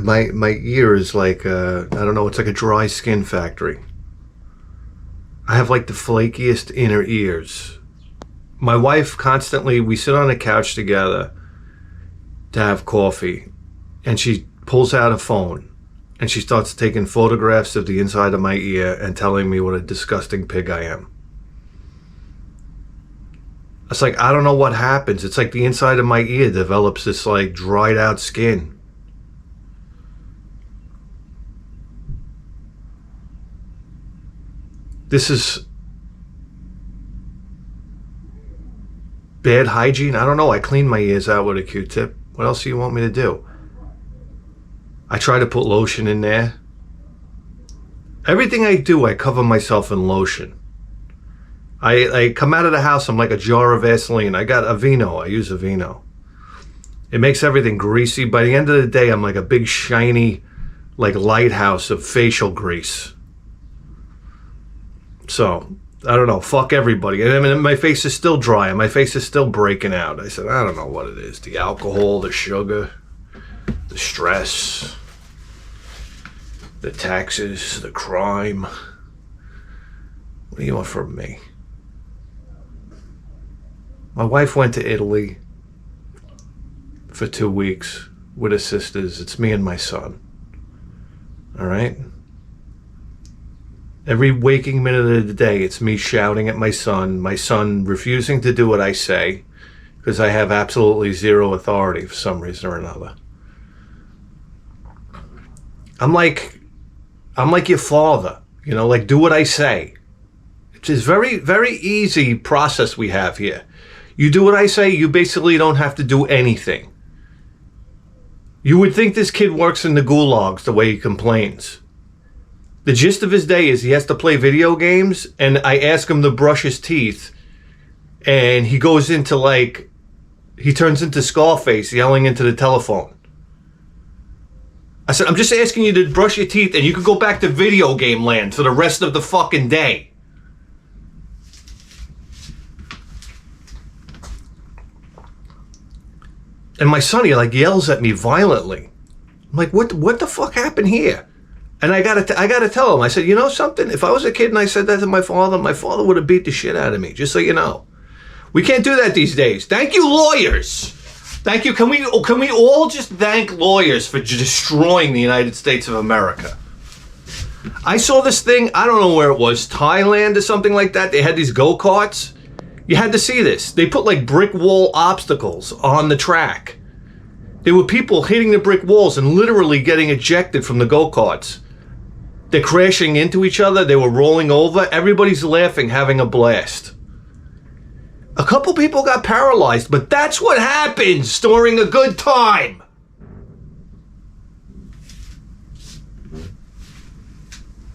My ear is like, I don't know, it's like a dry skin factory. I have like the flakiest inner ears. My wife constantly, we sit on the couch together to have coffee, and she pulls out a phone and she starts taking photographs of the inside of my ear and telling me what a disgusting pig I am. It's like, I don't know what happens. It's like the inside of my ear develops this like dried out skin. This is bad hygiene. I don't know. I clean my ears out with a Q-tip. What else do you want me to do? I try to put lotion in there. Everything I do, I cover myself in lotion. I come out of the house, I'm like a jar of Vaseline. I got Aveeno. I use Aveeno. It makes everything greasy. By the end of the day, I'm like a big shiny like lighthouse of facial grease. So, I don't know. Fuck everybody. And I mean, my face is still dry and my face is still breaking out. I said, I don't know what it is. The alcohol, the sugar, the stress, the taxes, the crime. What do you want from me? My wife went to Italy for 2 weeks with her sisters. It's me and my son. All right? Every waking minute of the day, it's me shouting at my son refusing to do what I say because I have absolutely zero authority for some reason or another. I'm like your father, you know, like do what I say. It's a very, very easy process we have here. You do what I say, you basically don't have to do anything. You would think this kid works in the gulags the way he complains. The gist of his day is he has to play video games, and I ask him to brush his teeth, and he goes into like, he turns into Scarface yelling into the telephone. I said, I'm just asking you to brush your teeth and you can go back to video game land for the rest of the fucking day. And my son, he like yells at me violently. I'm like, what the fuck happened here? And I gotta tell him, I said, you know something? If I was a kid and I said that to my father would have beat the shit out of me, just so you know. We can't do that these days. Thank you, lawyers. Thank you. Can we all just thank lawyers for destroying the United States of America? I saw this thing, I don't know where it was, Thailand or something like that. They had these go-karts. You had to see this. They put like brick wall obstacles on the track. There were people hitting the brick walls and literally getting ejected from the go-karts. They're crashing into each other. They were rolling over. Everybody's laughing, having a blast. A couple people got paralyzed, but that's what happens during a good time.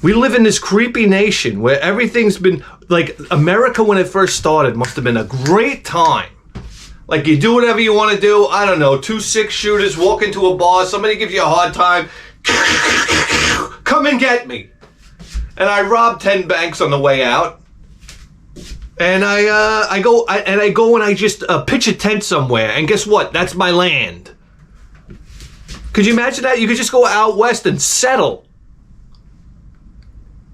We live in this creepy nation where everything's been, like, America when it first started must have been a great time. Like, you do whatever you want to do. I don't know, 2 6-shooters walk into a bar, somebody gives you a hard time. Come and get me. And I rob 10 banks on the way out. And I go and I just pitch a tent somewhere. And guess what? That's my land. Could you imagine that? You could just go out west and settle.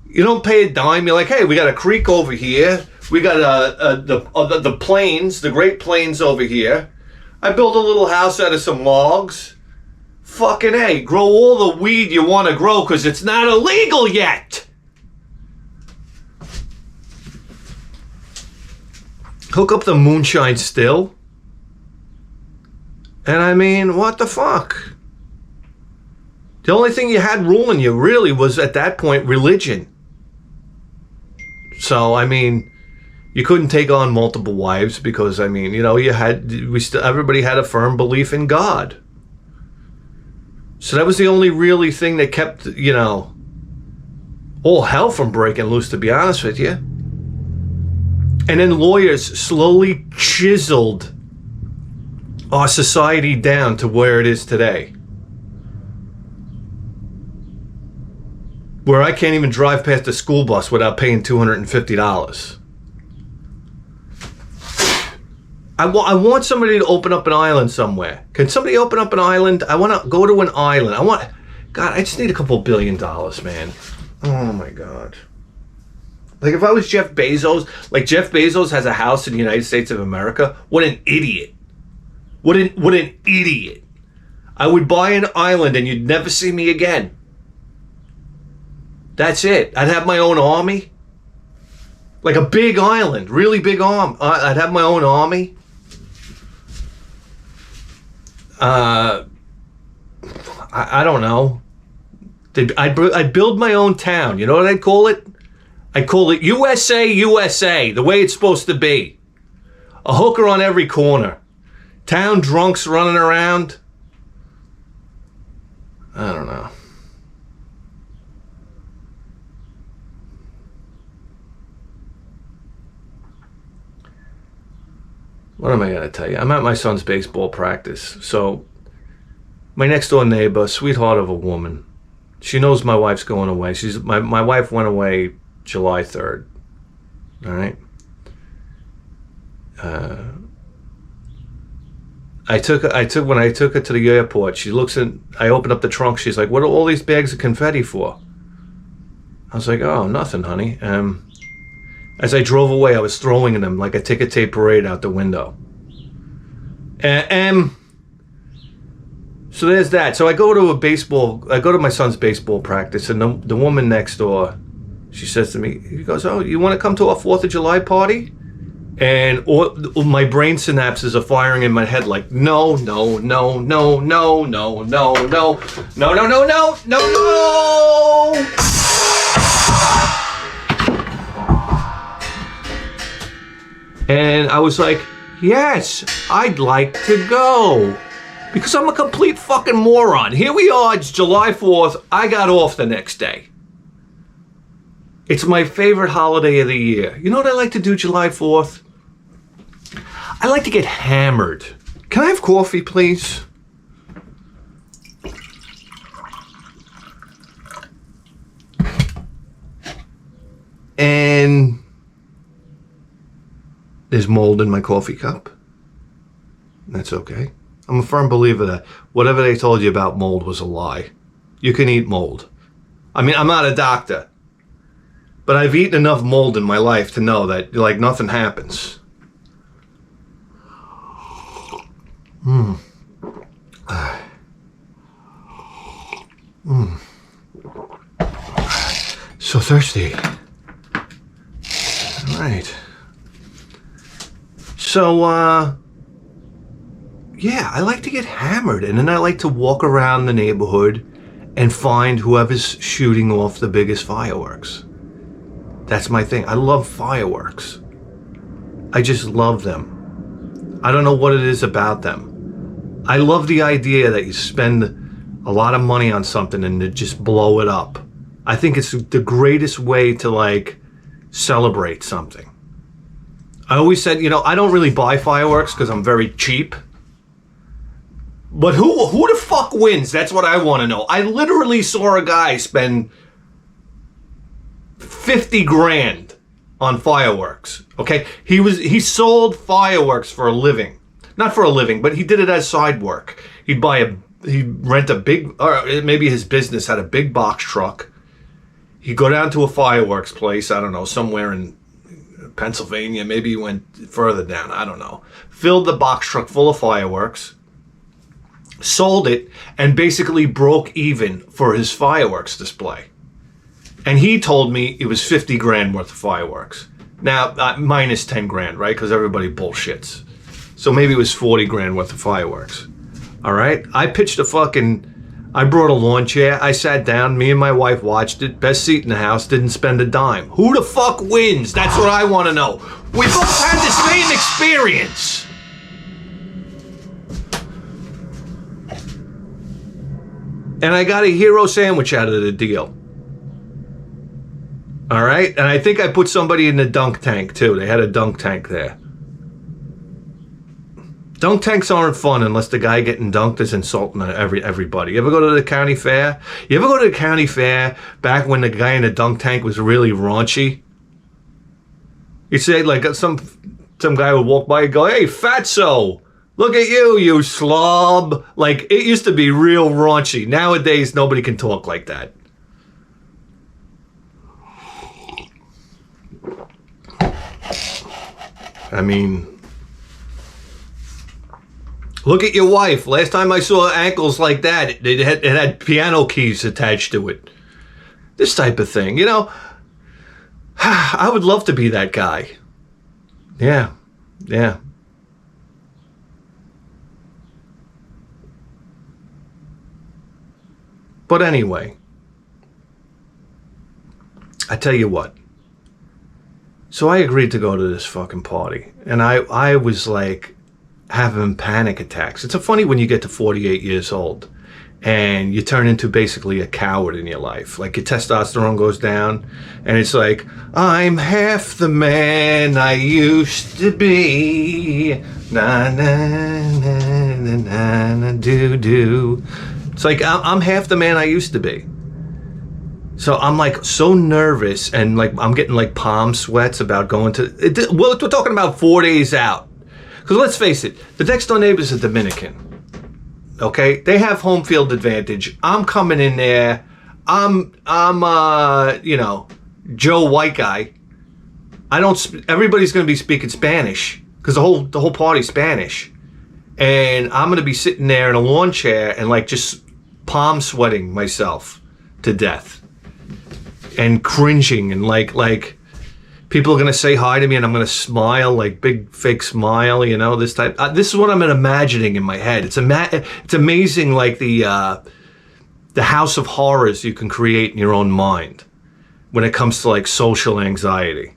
You don't pay a dime. You're like, hey, we got a creek over here. We got the plains, the Great Plains over here. I build a little house out of some logs. Fucking A, grow all the weed you want to grow because it's not illegal yet. Hook up the moonshine still. And I mean, what the fuck? The only thing you had ruling you really was at that point religion. So, I mean, you couldn't take on multiple wives because, I mean, you know, everybody had a firm belief in God. So that was the only really thing that kept, you know, all hell from breaking loose, to be honest with you. And then lawyers slowly chiseled our society down to where it is today. Where I can't even drive past a school bus without paying $250. I want somebody to open up an island somewhere. Can somebody open up an island? I want to go to an island. God, I just need a couple $1 billion, man. Oh my God. Like if I was Jeff Bezos, like Jeff Bezos has a house in the United States of America. What an idiot. What an idiot. I would buy an island and you'd never see me again. That's it. I'd have my own army. Like a big island, really big arm. I'd have my own army. I don't know. I'd build my own town. You know what I'd call it? I'd call it USA, USA, the way it's supposed to be. A hooker on every corner. Town drunks running around. I don't know. What am I going to tell you? I'm at my son's baseball practice. So my next door neighbor, sweetheart of a woman, she knows my wife's going away. My wife went away July 3rd. All right. When I took her to the airport, she looks at, I opened up the trunk. She's like, what are all these bags of confetti for? I was like, oh, nothing, honey. As I drove away, I was throwing them like a ticker tape parade out the window. So there's that. So I go to my son's baseball practice, and the woman next door, she says to me, he goes, oh, you want to come to our 4th of July party? And my brain synapses are firing in my head like, no, no, no, no, no, no, no, no, no, no, no, no, no, no. And I was like, yes, I'd like to go. Because I'm a complete fucking moron. Here we are, it's July 4th. I got off the next day. It's my favorite holiday of the year. You know what I like to do July 4th? I like to get hammered. Can I have coffee, please? And there's mold in my coffee cup. That's okay. I'm a firm believer that whatever they told you about mold was a lie. You can eat mold. I mean, I'm not a doctor, but I've eaten enough mold in my life to know that, like, nothing happens. So thirsty. All right. So, yeah, I like to get hammered, and then I like to walk around the neighborhood and find whoever's shooting off the biggest fireworks. That's my thing. I love fireworks. I just love them. I don't know what it is about them. I love the idea that you spend a lot of money on something and to just blow it up. I think it's the greatest way to, like, celebrate something. I always said, you know, I don't really buy fireworks because I'm very cheap. But who the fuck wins? That's what I want to know. I literally saw a guy spend 50 grand on fireworks. Okay? He sold fireworks for a living. Not for a living, but he did it as side work. He'd rent a big, or maybe his business had a big box truck. He'd go down to a fireworks place, I don't know, somewhere in Pennsylvania. Maybe he went further down, I don't know. Filled the box truck full of fireworks, sold it, and basically broke even for his fireworks display. And he told me it was 50 grand worth of fireworks. Now, minus 10 grand, right? Because everybody bullshits. So maybe it was 40 grand worth of fireworks. All right? I brought a lawn chair. I sat down. Me and my wife watched it. Best seat in the house. Didn't spend a dime. Who the fuck wins? That's what I want to know. We both had the same experience. And I got a hero sandwich out of the deal. All right? And I think I put somebody in the dunk tank, too. They had a dunk tank there. Dunk tanks aren't fun unless the guy getting dunked is insulting everybody. You ever go to the county fair? You ever go to the county fair back when the guy in the dunk tank was really raunchy? You say, like, some guy would walk by and go, hey, fatso, Look at you, you slob. Like, it used to be real raunchy. Nowadays, nobody can talk like that. I mean, look at your wife. Last time I saw ankles like that, it had piano keys attached to it. This type of thing, you know. I would love to be that guy. Yeah, yeah. But anyway, I tell you what. So I agreed to go to this fucking party. And I was like having panic attacks. It's funny when you get to 48 years old and you turn into basically a coward in your life. Like your testosterone goes down and it's like, I'm half the man I used to be. Na na na na na na do do. It's like I'm half the man I used to be. So I'm like so nervous and like I'm getting like palm sweats about going to it. Well, we're talking about 4 days out. Because let's face it, the next door neighbor's a Dominican. Okay, they have home field advantage. I'm coming in there. I'm you know, Joe White guy. Everybody's going to be speaking Spanish because the whole party's Spanish, and I'm going to be sitting there in a lawn chair and like just palm sweating myself to death and cringing and like people are going to say hi to me and I'm going to smile, like big fake smile, you know, this type. This is what I'm imagining in my head. It's amazing, like the house of horrors you can create in your own mind when it comes to like social anxiety.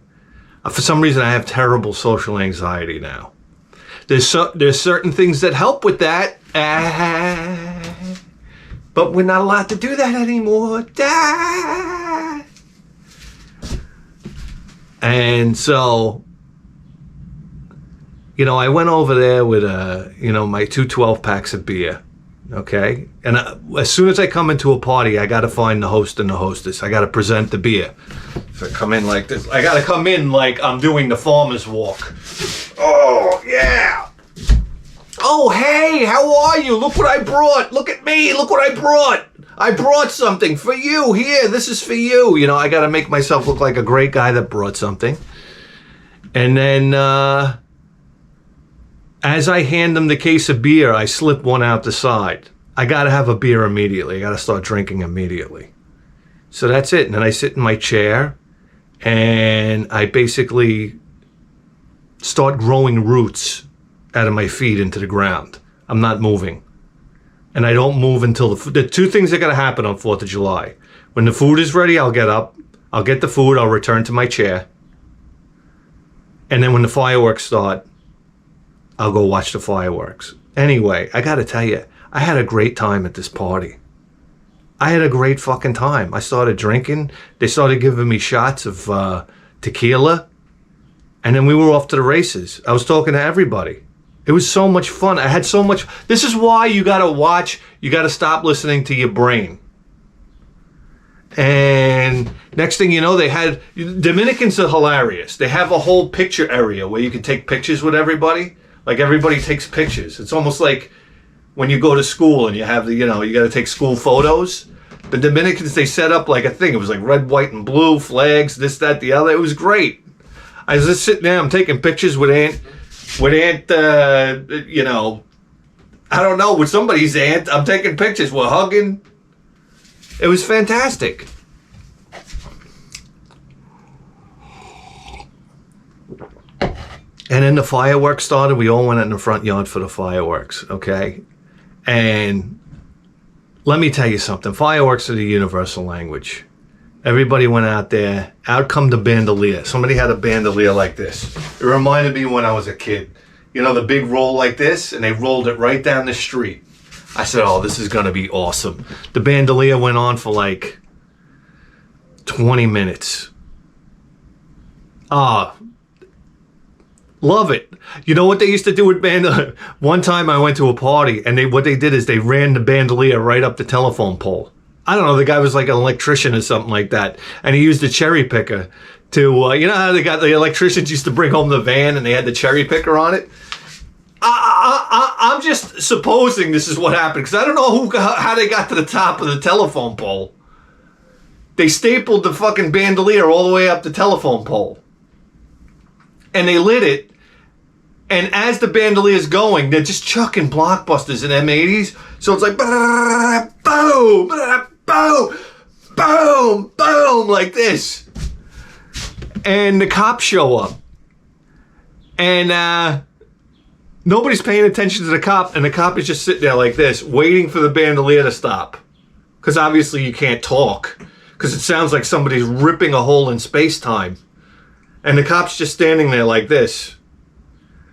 For some reason, I have terrible social anxiety now. There's certain things that help with that, but we're not allowed to do that anymore. And so, you know, I went over there with, you know, my 2 12-packs of beer, okay? And as soon as I come into a party, I got to find the host and the hostess. I got to present the beer. So I come in like this. I got to come in like I'm doing the farmer's walk. Oh, yeah. Oh, hey, how are you? Look what I brought. Look at me. Look what I brought. I brought something for you. Here, this is for you. You know, I got to make myself look like a great guy that brought something. And then as I hand them the case of beer, I slip one out the side. I got to have a beer immediately. I got to start drinking immediately. So that's it. And then I sit in my chair and I basically start growing roots out of my feet into the ground. I'm not moving. And I don't move until the 2 things are going to happen on 4th of July. When the food is ready, I'll get up. I'll get the food. I'll return to my chair. And then when the fireworks start, I'll go watch the fireworks. Anyway, I got to tell you, I had a great time at this party. I had a great fucking time. I started drinking. They started giving me shots of tequila. And then we were off to the races. I was talking to everybody. It was so much fun. I had so much. This is why you got to watch. You got to stop listening to your brain. And next thing you know, they had, Dominicans are hilarious. They have a whole picture area where you can take pictures with everybody. Like everybody takes pictures. It's almost like when you go to school and you have the, you know, you got to take school photos. The Dominicans, they set up like a thing. It was like red, white, and blue flags, this, that, the other. It was great. I was just sitting there. I'm taking pictures with Aunt, you know, I don't know, with somebody's aunt. I'm taking pictures. We're hugging. It was fantastic. And then the fireworks started. We all went out in the front yard for the fireworks, okay? And let me tell you something. Fireworks are the universal language. Everybody went out there. Out come the bandolier. Somebody had a bandolier like this. It reminded me when I was a kid. You know, the big roll like this, and they rolled it right down the street. I said, oh, this is going to be awesome. The bandolier went on for like 20 minutes. Love it. You know what they used to do with bandolier? One time I went to a party, and what they did is they ran the bandolier right up the telephone pole. I don't know, the guy was like an electrician or something like that. And he used a cherry picker to, you know how the electricians used to bring home the van and they had the cherry picker on it? I'm just supposing this is what happened because I don't know how they got to the top of the telephone pole. They stapled the fucking bandolier all the way up the telephone pole. And they lit it. And as the bandelier's going, they're just chucking blockbusters in M80s. So it's like boom, boom, boom, boom, like this. And the cops show up. And nobody's paying attention to the cop. And the cop is just sitting there like this, waiting for the bandolier to stop. Because obviously you can't talk. Because it sounds like somebody's ripping a hole in space-time. And the cop's just standing there like this.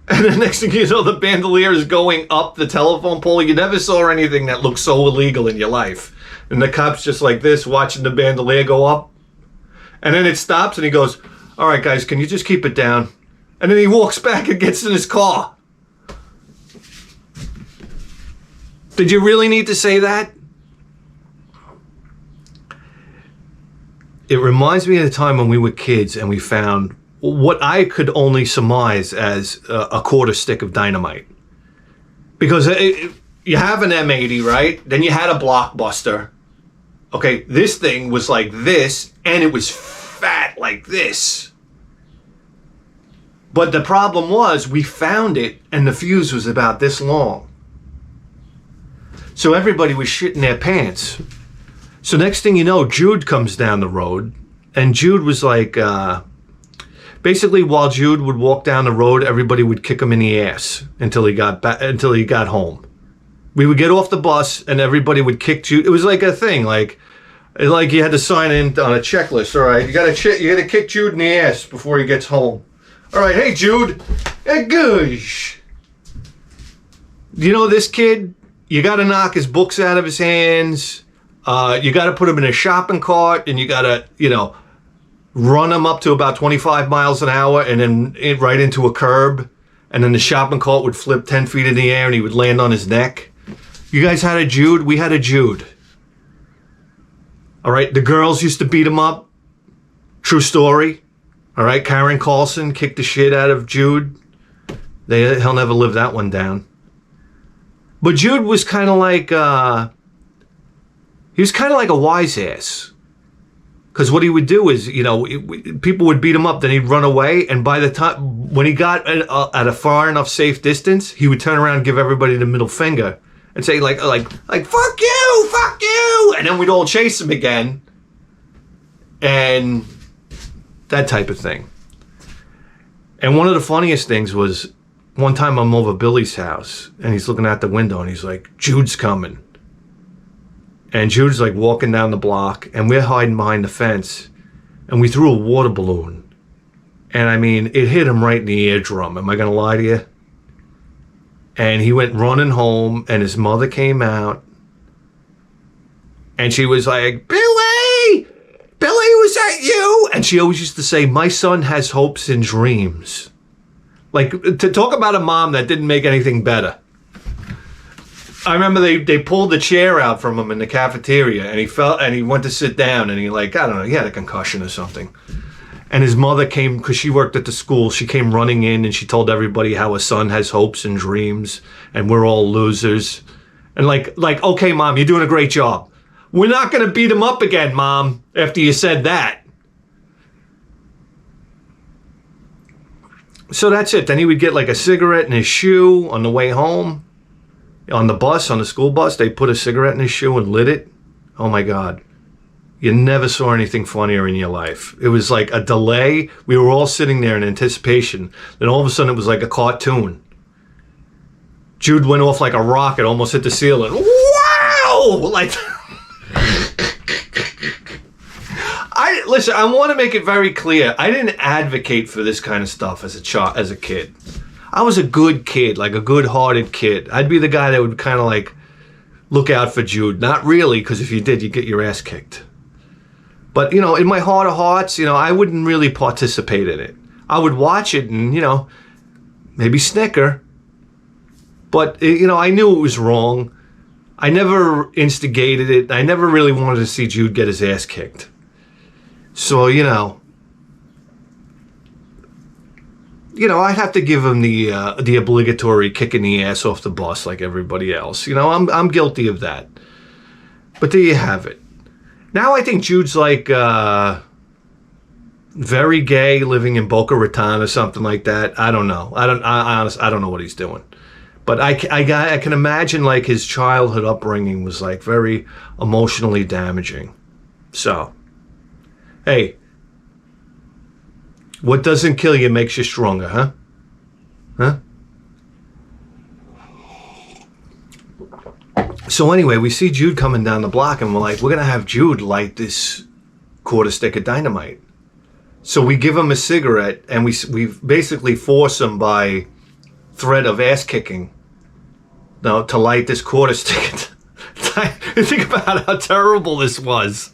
And the next thing you know, the bandolier is going up the telephone pole. You never saw anything that looked so illegal in your life. And the cop's just like this, watching the bandolier go up. And then it stops and he goes, all right, guys, can you just keep it down? And then he walks back and gets in his car. Did you really need to say that? It reminds me of the time when we were kids and we found what I could only surmise as a quarter stick of dynamite. Because you have an M80, right? Then you had a blockbuster. Okay, this thing was like this, and it was fat like this. But the problem was, we found it, and the fuse was about this long. So everybody was shitting their pants. So next thing you know, Jude comes down the road, and Jude was like, basically while Jude would walk down the road, everybody would kick him in the ass until he got home. We would get off the bus, and everybody would kick Jude. It was like a thing, like you had to sign in on a checklist. All right, you got to kick Jude in the ass before he gets home. All right, hey Jude, hey goosh. You know this kid? You got to knock his books out of his hands. You got to put him in a shopping cart, and you got to, run him up to about 25 miles an hour and then right into a curb. And then the shopping cart would flip 10 feet in the air and he would land on his neck. You guys had a Jude? We had a Jude. All right, the girls used to beat him up. True story. All right, Karen Carlson kicked the shit out of Jude. He'll never live that one down. But Jude was kind of like, he was kind of like a wise ass. Because what he would do is, people would beat him up, then he'd run away, and by the time, when he got at a far enough safe distance, he would turn around and give everybody the middle finger and say like, fuck you, and then we'd all chase him again, and that type of thing. And one of the funniest things was, one time I'm over Billy's house, and he's looking out the window, and he's like, Jude's coming. And Jude's like walking down the block, and we're hiding behind the fence, and we threw a water balloon. And I mean, it hit him right in the eardrum. Am I going to lie to you? And he went running home, and his mother came out, and she was like, Billy, was that you? And she always used to say, my son has hopes and dreams. Like, to talk about a mom that didn't make anything better. I remember they pulled the chair out from him in the cafeteria, and he went to sit down, and he I don't know, he had a concussion or something. And his mother came, because she worked at the school, she came running in, and she told everybody how a son has hopes and dreams, and we're all losers. And like, okay, Mom, you're doing a great job. We're not going to beat him up again, Mom, after you said that. So that's it. Then he would get like a cigarette in his shoe on the way home. On the bus, on the school bus, they put a cigarette in his shoe and lit it. Oh my God. You never saw anything funnier in your life. It was like a delay. We were all sitting there in anticipation. Then all of a sudden it was like a cartoon. Jude went off like a rocket, almost hit the ceiling. Wow! Like, listen, I want to make it very clear. I didn't advocate for this kind of stuff as a kid. I was a good kid, like a good-hearted kid. I'd be the guy that would kind of like look out for Jude. Not really, because if you did, you'd get your ass kicked. But, in my heart of hearts, I wouldn't really participate in it. I would watch it and, maybe snicker. But, I knew it was wrong. I never instigated it. I never really wanted to see Jude get his ass kicked. So, you know, I'd have to give him the obligatory kicking the ass off the bus like everybody else. You know, I'm guilty of that. But there you have it. Now I think Jude's like very gay, living in Boca Raton or something like that. I don't know. I honestly, I don't know what he's doing. But I can imagine like his childhood upbringing was like very emotionally damaging. So, hey, what doesn't kill you makes you stronger, huh? Huh? So anyway, we see Jude coming down the block, and we're like, we're going to have Jude light this quarter stick of dynamite. So we give him a cigarette, and we basically force him by threat of ass kicking to light this quarter stick. Think about how terrible this was.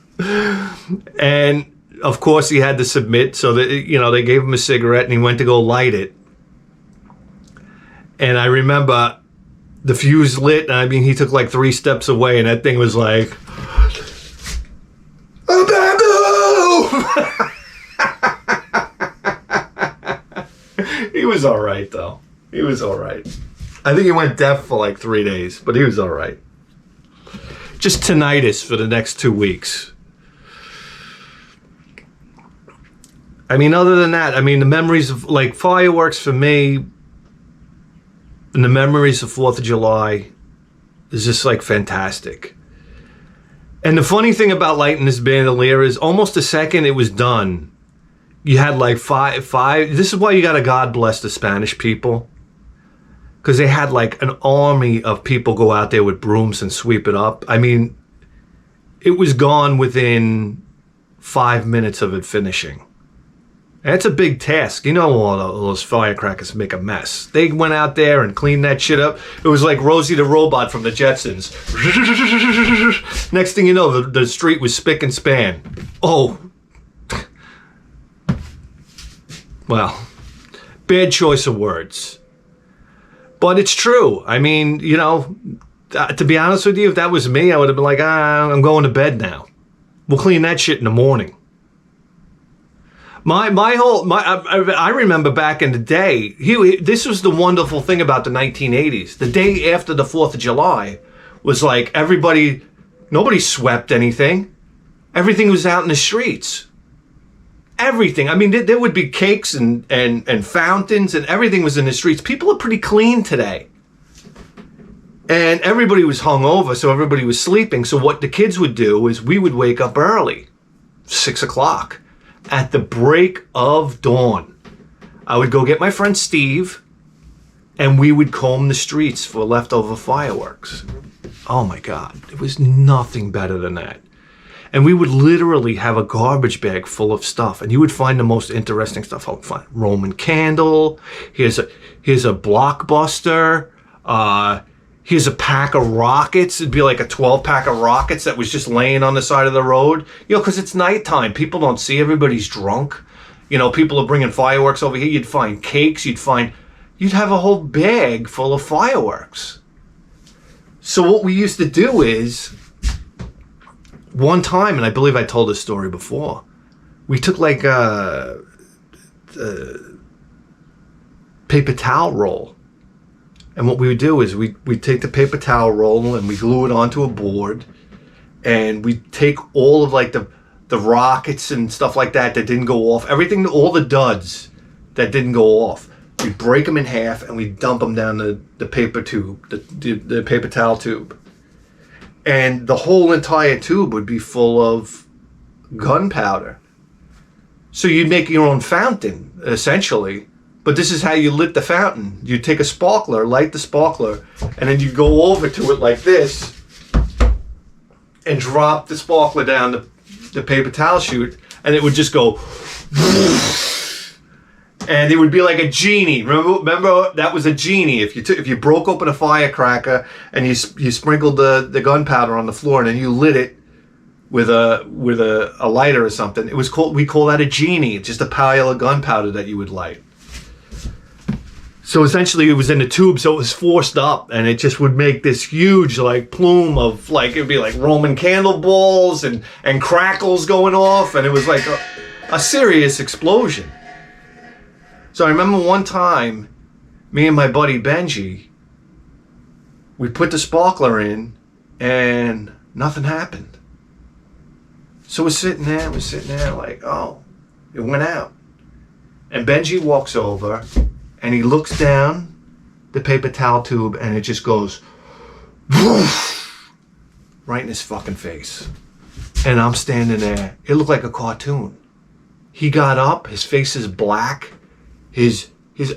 And of course he had to submit, so that, you know, they gave him a cigarette and he went to go light it. And I remember the fuse lit, and I mean, he took like 3 steps away, and that thing was like, a bamboo! He was all right, though. He was all right. I think he went deaf for like 3 days, but he was all right. Just tinnitus for the next 2 weeks. I mean, other than that, I mean, the memories of like fireworks for me, and the memories of 4th of July is just like fantastic. And the funny thing about lighting this bandolier is almost the second it was done, you had like five. This is why you got to God bless the Spanish people. Because they had like an army of people go out there with brooms and sweep it up. I mean, it was gone within 5 minutes of it finishing. That's a big task. You know, all those firecrackers make a mess. They went out there and cleaned that shit up. It was like Rosie the Robot from the Jetsons. Next thing you know, the street was spick and span. Oh. Well, bad choice of words. But it's true. I mean, you know, to be honest with you, if that was me, I would have been like, I'm going to bed now. We'll clean that shit in the morning. I remember back in the day, this was the wonderful thing about the 1980s. The day after the 4th of July was like nobody swept anything. Everything was out in the streets. Everything. I mean, there would be cakes and fountains, and everything was in the streets. People are pretty clean today. And everybody was hungover, so everybody was sleeping. So what the kids would do is we would wake up early, 6 o'clock. At the break of dawn, I would go get my friend Steve, and we would comb the streets for leftover fireworks. Oh my God, there was nothing better than that. And we would literally have a garbage bag full of stuff, and you would find the most interesting stuff. I would find Roman candle. Here's a Blockbuster. Here's a pack of rockets. It'd be like a 12-pack of rockets that was just laying on the side of the road. You know, because it's nighttime. People don't see. Everybody's drunk. You know, people are bringing fireworks over here. You'd find cakes. You'd have a whole bag full of fireworks. So what we used to do is, one time, and I believe I told this story before, we took like a paper towel roll. And what we would do is we'd take the paper towel roll and we glue it onto a board, and we'd take all of like the rockets and stuff like that didn't go off, everything, all the duds that didn't go off, we'd break them in half and we'd dump them down the paper tube, the paper towel tube. And the whole entire tube would be full of gunpowder. So you'd make your own fountain, essentially. But this is how you lit the fountain. You take a sparkler, light the sparkler, and then you go over to it like this and drop the sparkler down the paper towel chute, and it would just go, and it would be like a genie. Remember that was a genie. If you broke open a firecracker and you sprinkled the gunpowder on the floor and then you lit it with a lighter or something, we call that a genie. It's just a pile of gunpowder that you would light. So essentially it was in a tube, so it was forced up, and it just would make this huge like plume of like, it'd be like Roman candle balls and crackles going off, and it was like a serious explosion. So I remember one time, me and my buddy Benji, we put the sparkler in and nothing happened. So we're sitting there like, oh, it went out. And Benji walks over and he looks down the paper towel tube and it just goes woof, right in his fucking face. And I'm standing there. It looked like a cartoon. He got up, his face is black, his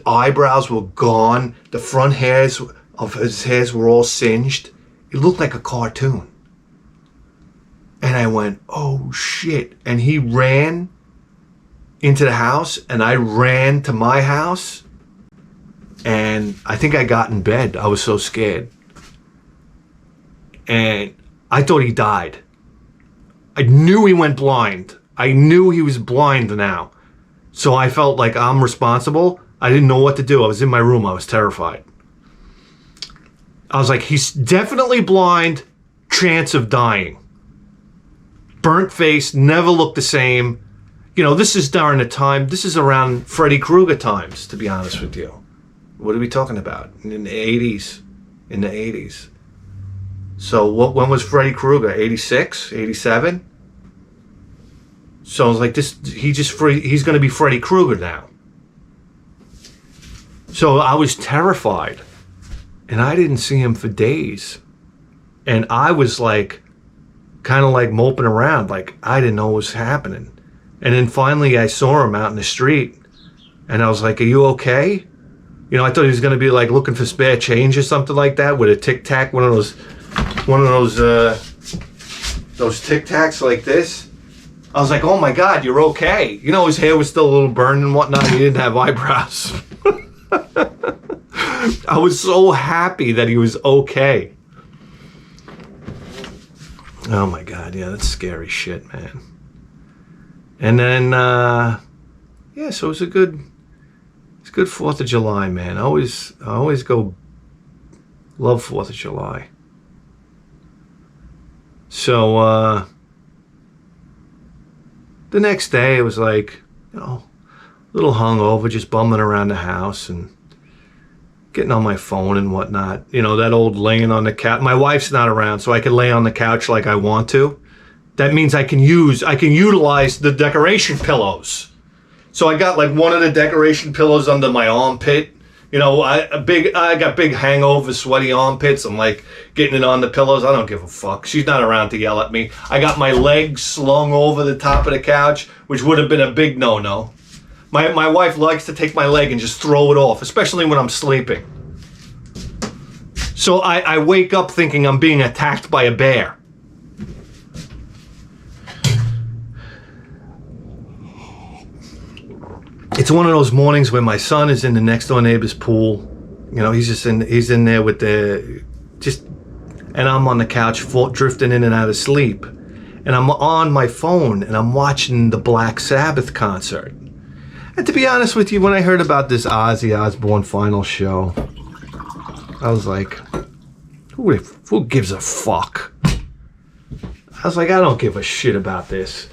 eyebrows were gone, the front hairs of his hairs were all singed. It looked like a cartoon. And I went, oh shit. And he ran into the house and I ran to my house. And I think I got in bed. I was so scared. And I thought he died. I knew he went blind. I knew he was blind now. So I felt like I'm responsible. I didn't know what to do. I was in my room. I was terrified. I was like, he's definitely blind, chance of dying. Burnt face, never looked the same. You know, this is during the time, this is around Freddy Krueger times, to be honest with you. What are we talking about? In the 80s. In the 80s. So when was Freddy Krueger? 86? 87? So I was like, he's going to be Freddy Krueger now. So I was terrified. And I didn't see him for days. And I was like, kind of like moping around, like I didn't know what was happening. And then finally I saw him out in the street. And I was like, are you okay? You know, I thought he was going to be like looking for spare change or something like that with a Tic Tac, one of those Tic Tacs like this. I was like, oh my God, you're okay. You know, his hair was still a little burned and whatnot. He didn't have eyebrows. I was so happy that he was okay. Oh my God, yeah, that's scary shit, man. And then, yeah, so it's a good 4th of July, man. I always love 4th of July. So, the next day it was like, you know, a little hungover, just bumming around the house and getting on my phone and whatnot. You know, that old laying on the couch. My wife's not around, so I can lay on the couch like I want to. That means I can utilize the decoration pillows. So I got like one of the decoration pillows under my armpit. You know, I got big hangover, sweaty armpits. I'm like getting it on the pillows. I don't give a fuck. She's not around to yell at me. I got my legs slung over the top of the couch, which would have been a big no-no. My wife likes to take my leg and just throw it off, especially when I'm sleeping. So I wake up thinking I'm being attacked by a bear. It's one of those mornings where my son is in the next door neighbor's pool. You know, he's in there with and I'm on the couch drifting in and out of sleep. And I'm on my phone and I'm watching the Black Sabbath concert. And to be honest with you, when I heard about this Ozzy Osbourne final show, I was like, who gives a fuck? I was like, I don't give a shit about this.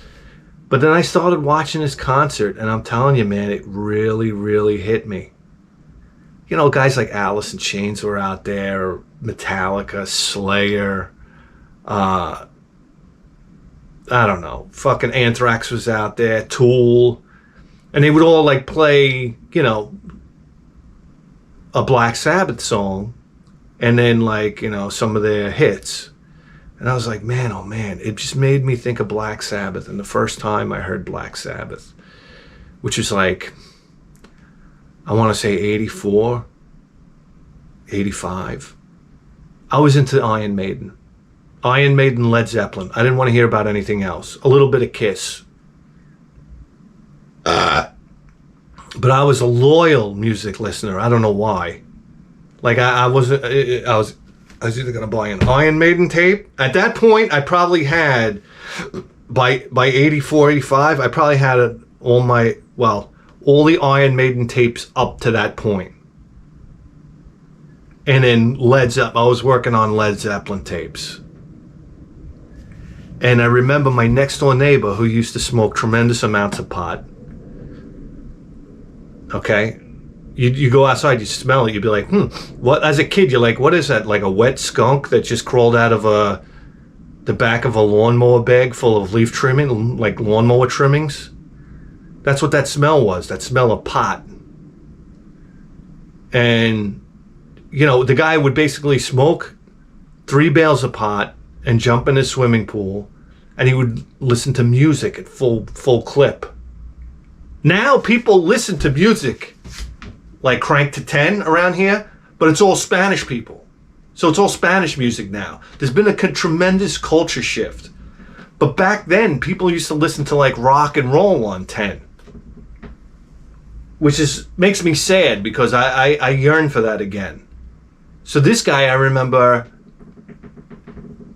But then I started watching this concert, and I'm telling you, man, it really, really hit me. You know, guys like Alice in Chains were out there, Metallica, Slayer, I don't know, fucking Anthrax was out there, Tool. And they would all like play, you know, a Black Sabbath song and then like, you know, some of their hits. And I was like, man, oh man, it just made me think of Black Sabbath. And the first time I heard Black Sabbath, which was like, I want to say 84, 85. I was into Iron Maiden, Led Zeppelin. I didn't want to hear about anything else. A little bit of Kiss. But I was a loyal music listener. I don't know why. Like I was either gonna buy an Iron Maiden tape. At that point, I probably had by 84, 85, I probably had all the Iron Maiden tapes up to that point. And then Led Zeppelin. I was working on Led Zeppelin tapes. And I remember my next door neighbor who used to smoke tremendous amounts of pot. Okay? You go outside, you smell it, you'd be like, what? As a kid, you're like, what is that? Like a wet skunk that just crawled out of the back of a lawnmower bag full of leaf trimming, like lawnmower trimmings? That's what that smell was, that smell of pot. And, you know, the guy would basically smoke 3 bales of pot and jump in his swimming pool, and he would listen to music at full clip. Now people listen to music like crank to 10 around here, but it's all Spanish people. So it's all Spanish music now. There's been a tremendous culture shift. But back then, people used to listen to like rock and roll on 10. Which makes me sad because I yearn for that again. So this guy, I remember,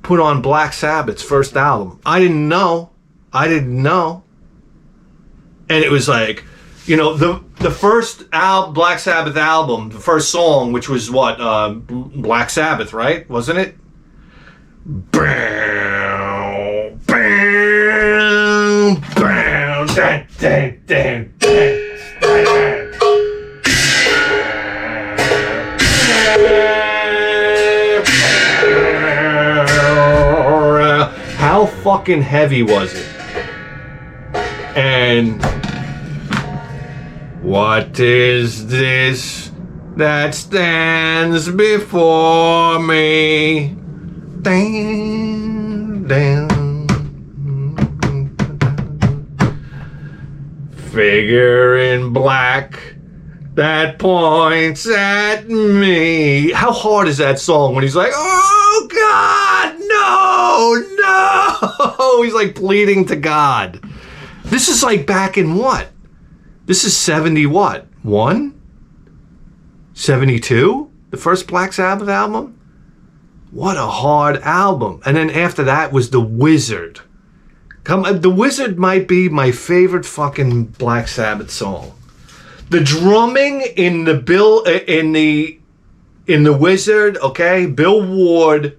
put on Black Sabbath's first album. I didn't know. And it was like, you know, the first Black Sabbath album, the first song, which was what, Black Sabbath, right? Wasn't it? Bow, bow, bow, dun, dun, dun, dun. How fucking heavy was it? And what is this that stands before me? Ding, ding. Figure in black that points at me. How hard is that song when he's like, oh God, no. He's like pleading to God. This is like back in what? This is 70 what? 1? 72? The first Black Sabbath album? What a hard album. And then after that was The Wizard. The Wizard might be my favorite fucking Black Sabbath song. The drumming in the Wizard, okay? Bill Ward,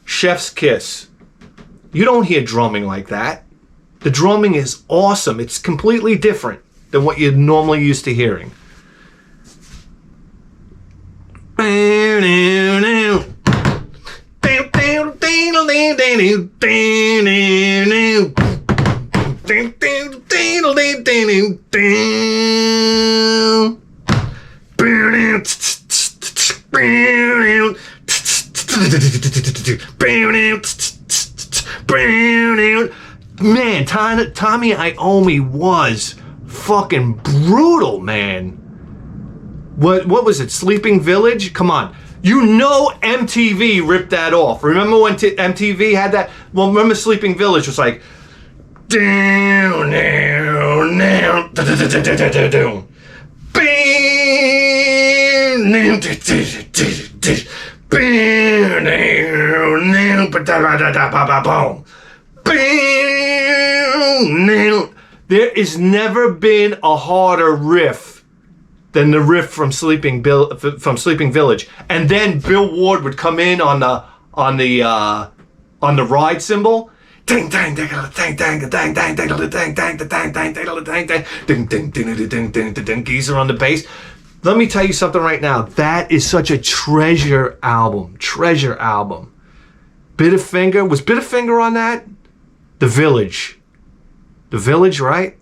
chef's kiss. You don't hear drumming like that. The drumming is awesome. It's completely different than what you're normally used to hearing. Man, Tommy Iommi was fucking brutal, man. What was it? Sleeping Village? Come on. You know MTV ripped that off. Remember when MTV had that? Well, remember Sleeping Village was like down, down, down, down, there has never been a harder riff than the riff from Sleeping Village, and then Bill Ward would come in on the ride cymbal. Ding dang ding dang dang dang dang dang dang dang dang dang ding ding ding ding. Geezer on the bass. Let me tell you something right now. That is such a treasure album. Treasure album. Bitterfinger. Was Bitterfinger on that? The Village. The Village, right?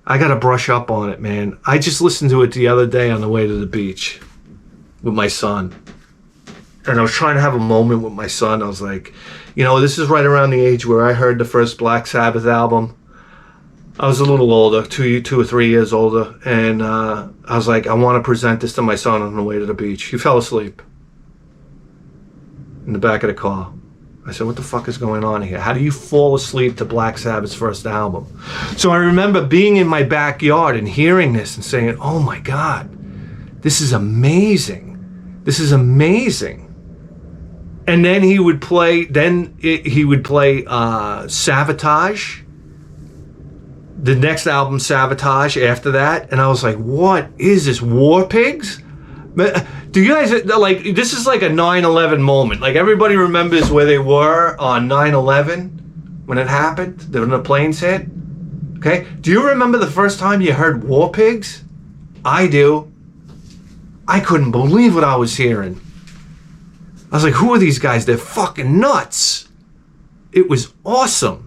I gotta brush up on it, man. I just listened to it the other day on the way to the beach with my son. And I was trying to have a moment with my son. I was like, you know, this is right around the age where I heard the first Black Sabbath album. I was a little older, 2 or 3 years older. And I was like, I want to present this to my son on the way to the beach. He fell asleep in the back of the car. I said, what the fuck is going on here? How do you fall asleep to Black Sabbath's first album? So I remember being in my backyard and hearing this and saying, oh my God, this is amazing. This is amazing. And then he would play, Sabotage. The next album, Sabotage, after that. And I was like, what is this, War Pigs? Do you guys, like, this is like a 9/11 moment. Like, everybody remembers where they were on 9/11 when it happened, when the planes hit. Okay? Do you remember the first time you heard War Pigs? I do. I couldn't believe what I was hearing. I was like, who are these guys? They're fucking nuts. It was awesome.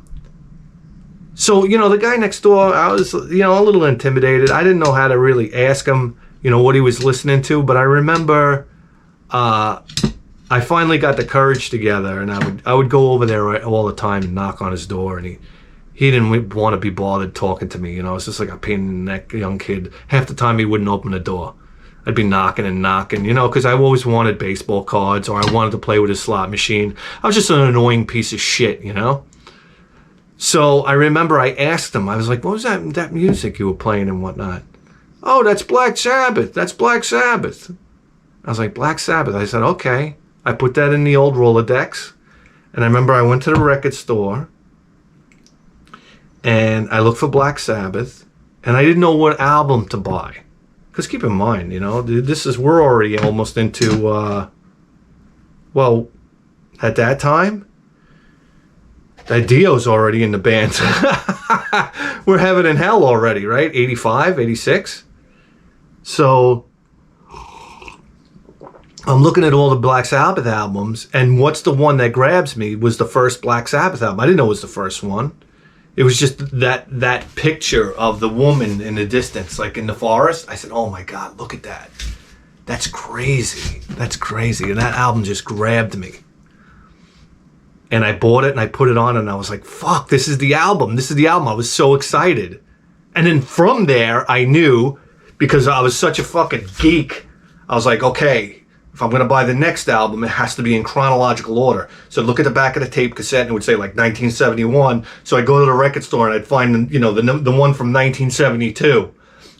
So, you know, the guy next door, I was, you know, a little intimidated. I didn't know how to really ask him, you know, what he was listening to. But I remember I finally got the courage together, and I would go over there all the time and knock on his door, and he didn't want to be bothered talking to me. You know, it's just like a pain in the neck young kid. Half the time he wouldn't open the door. I'd be knocking and knocking, you know, because I always wanted baseball cards, or I wanted to play with his slot machine. I was just an annoying piece of shit, you know. So I remember I asked him, I was like, what was that music you were playing and whatnot? Oh, that's Black Sabbath. That's Black Sabbath. I was like, Black Sabbath. I said, okay. I put that in the old Rolodex. And I remember I went to the record store and I looked for Black Sabbath, and I didn't know what album to buy. Because keep in mind, you know, we're already almost into, well, at that time, that Dio's already in the band. We're Heaven and Hell already, right? 85, 86. So I'm looking at all the Black Sabbath albums, and what's the one that grabs me was the first Black Sabbath album. I didn't know it was the first one. It was just that picture of the woman in the distance, like in the forest. I said, oh my God, look at that. That's crazy. That's crazy. And that album just grabbed me. And I bought it and I put it on, and I was like, fuck, this is the album. This is the album. I was so excited. And then from there, I knew, because I was such a fucking geek, I was like, okay, if I'm going to buy the next album, it has to be in chronological order. So I'd look at the back of the tape cassette, and it would say like 1971. So I'd go to the record store and I'd find, you know, the one from 1972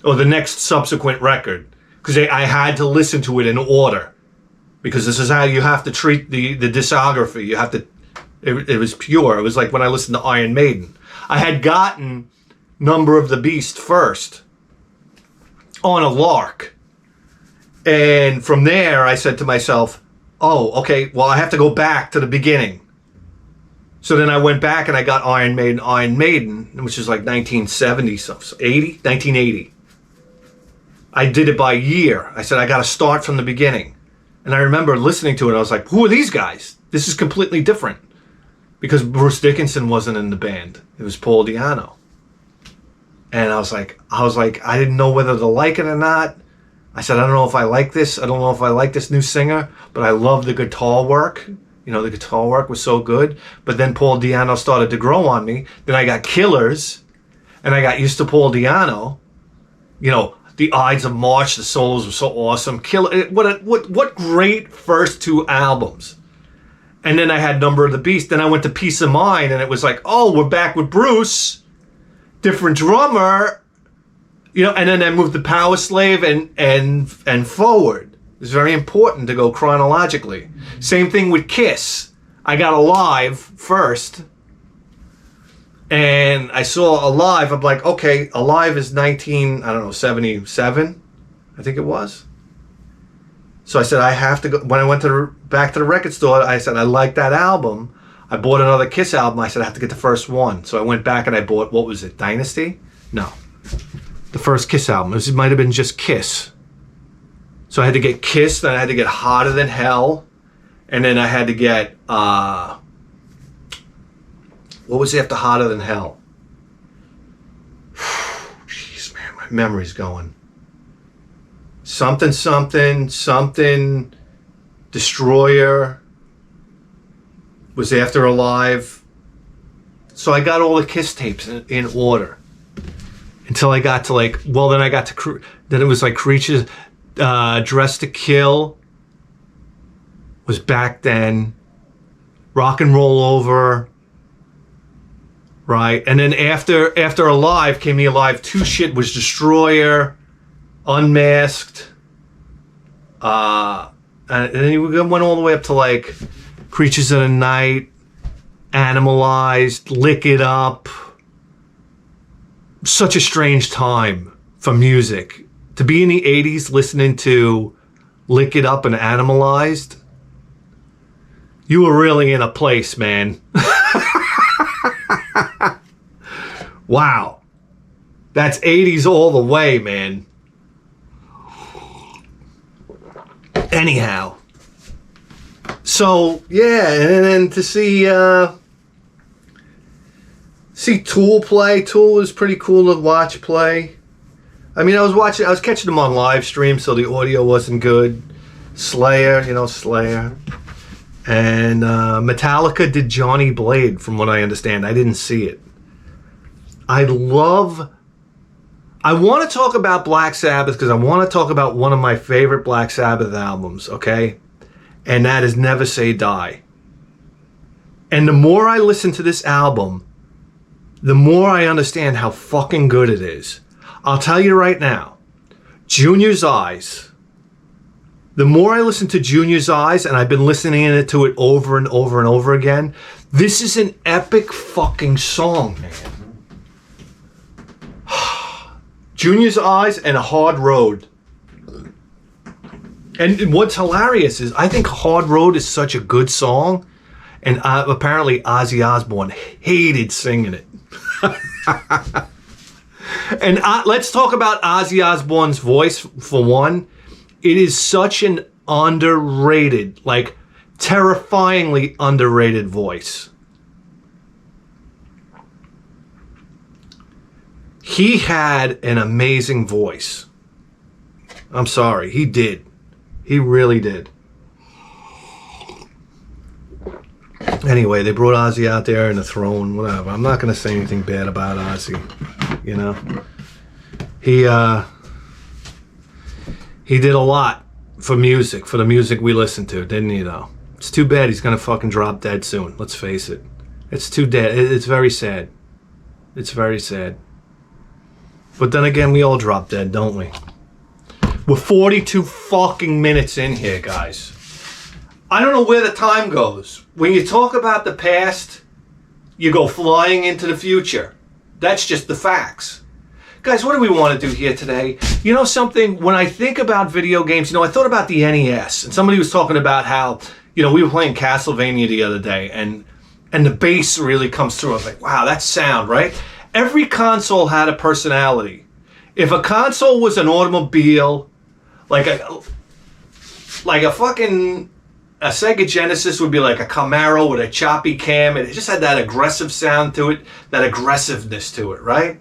or the next subsequent record, because I had to listen to it in order, because this is how you have to treat the discography. You have to, it was pure. It was like when I listened to Iron Maiden. I had gotten Number of the Beast first on a lark. And from there, I said to myself, oh, okay, well, I have to go back to the beginning. So then I went back and I got Iron Maiden, which is like 1970, 1980. I did it by year. I said, I got to start from the beginning. And I remember listening to it, I was like, who are these guys? This is completely different. Because Bruce Dickinson wasn't in the band. It was Paul Di'Anno. And I was like, I didn't know whether to like it or not. I said, I don't know if I like this. I don't know if I like this new singer, but I love the guitar work. You know, the guitar work was so good. But then Paul Di'Anno started to grow on me. Then I got Killers, and I got used to Paul Di'Anno. You know, the Ides of March, the solos were so awesome. What great first two albums. And then I had Number of the Beast. Then I went to Peace of Mind, and it was like, oh, we're back with Bruce. Different drummer. You know, and then I moved to Power Slave and forward. It's very important to go chronologically. Same thing with Kiss. I got Alive first. And I saw Alive. I'm like, okay, Alive is 77, I think it was. So I said, I have to go. When I went back to the record store, I said, I like that album. I bought another Kiss album. I said, I have to get the first one. So I went back and I bought, what was it, Dynasty? No. The first Kiss album. It might have been just Kiss. So I had to get Kiss, then I had to get Hotter Than Hell, and then I had to get, what was after Hotter Than Hell? Jeez, man, my memory's going. Something, Destroyer was after Alive. So I got all the Kiss tapes in order. Until I got to like, well, then I got to, then it was like Creatures, Dressed to Kill was back then. Rock and Roll Over, right? And then after Alive came the Alive 2 shit, was Destroyer, Unmasked, and then we went all the way up to like Creatures of the Night, Animalized, Lick It Up. Such a strange time for music. To be in the 80s listening to Lick It Up and Animalized, you were really in a place, man. Wow. That's 80s all the way, man. Anyhow. So, yeah, and then to see Tool play. Tool is pretty cool to watch play. I mean, I was catching them on live stream, so the audio wasn't good. Slayer. And Metallica did Johnny Blade, from what I understand. I didn't see it. I want to talk about Black Sabbath because I want to talk about one of my favorite Black Sabbath albums, okay? And that is Never Say Die. And the more I listen to this album, the more I understand how fucking good it is. I'll tell you right now, Junior's Eyes. The more I listen to Junior's Eyes, and I've been listening to it over and over and over again, this is an epic fucking song, man. Junior's Eyes and Hard Road. And what's hilarious is I think Hard Road is such a good song, and apparently Ozzy Osbourne hated singing it. And let's talk about Ozzy Osbourne's voice for one. It is such an underrated, like terrifyingly underrated voice. He had an amazing voice. I'm sorry, he did. He really did. Anyway, they brought Ozzy out there in a throne, whatever. I'm not going to say anything bad about Ozzy, you know. He did a lot for music, for the music we listen to, didn't he, though? It's too bad he's going to fucking drop dead soon, let's face it. It's too dead. It's very sad. It's very sad. But then again, we all drop dead, don't we? We're 42 fucking minutes in here, guys. I don't know where the time goes. When you talk about the past, you go flying into the future. That's just the facts. Guys, what do we want to do here today? You know something? When I think about video games, I thought about the NES. And somebody was talking about how, we were playing Castlevania the other day. And the bass really comes through. I was like, wow, that sound, right? Every console had a personality. If a console was an automobile, like a Sega Genesis would be like a Camaro with a choppy cam, and it just had that aggressive sound to it, that aggressiveness to it, right?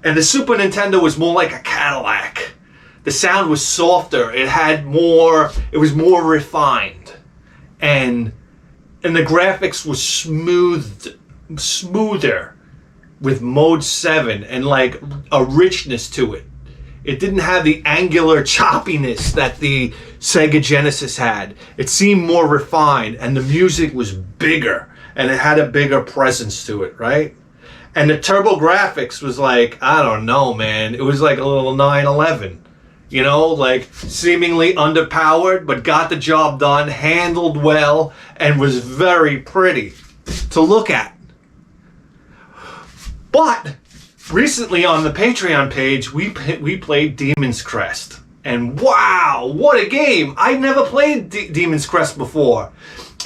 And the Super Nintendo was more like a Cadillac. The sound was softer. It was more refined. And the graphics was smoother with Mode 7 and like a richness to it. It didn't have the angular choppiness that the Sega Genesis had. It seemed more refined, and the music was bigger, and it had a bigger presence to it, right? And the TurboGrafx was like, I don't know, man. It was like a little 911, like seemingly underpowered, but got the job done, handled well, and was very pretty to look at. But recently on the Patreon page, we played Demon's Crest. And wow, what a game! I'd never played Demon's Crest before.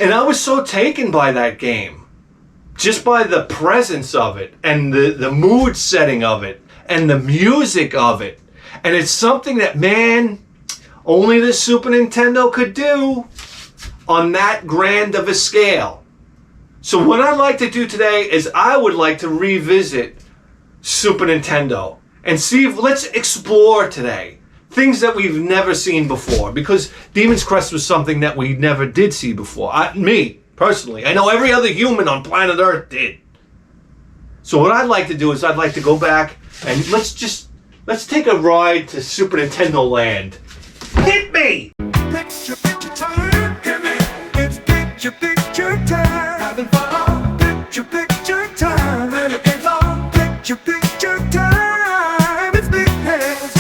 And I was so taken by that game. Just by the presence of it, and the mood setting of it, and the music of it. And it's something that, man, only the Super Nintendo could do on that grand of a scale. So what I'd like to do today is I would like to revisit Super Nintendo and let's explore today things that we've never seen before, because Demon's Crest was something that we never did see before. Me personally, I know every other human on planet Earth did. So what I'd like to do is I'd like to go back and let's take a ride to Super Nintendo land. Hit me! Picture time, hit me. It's picture time. Having fun. Picture time. Let it get on. Picture time. It's big hands.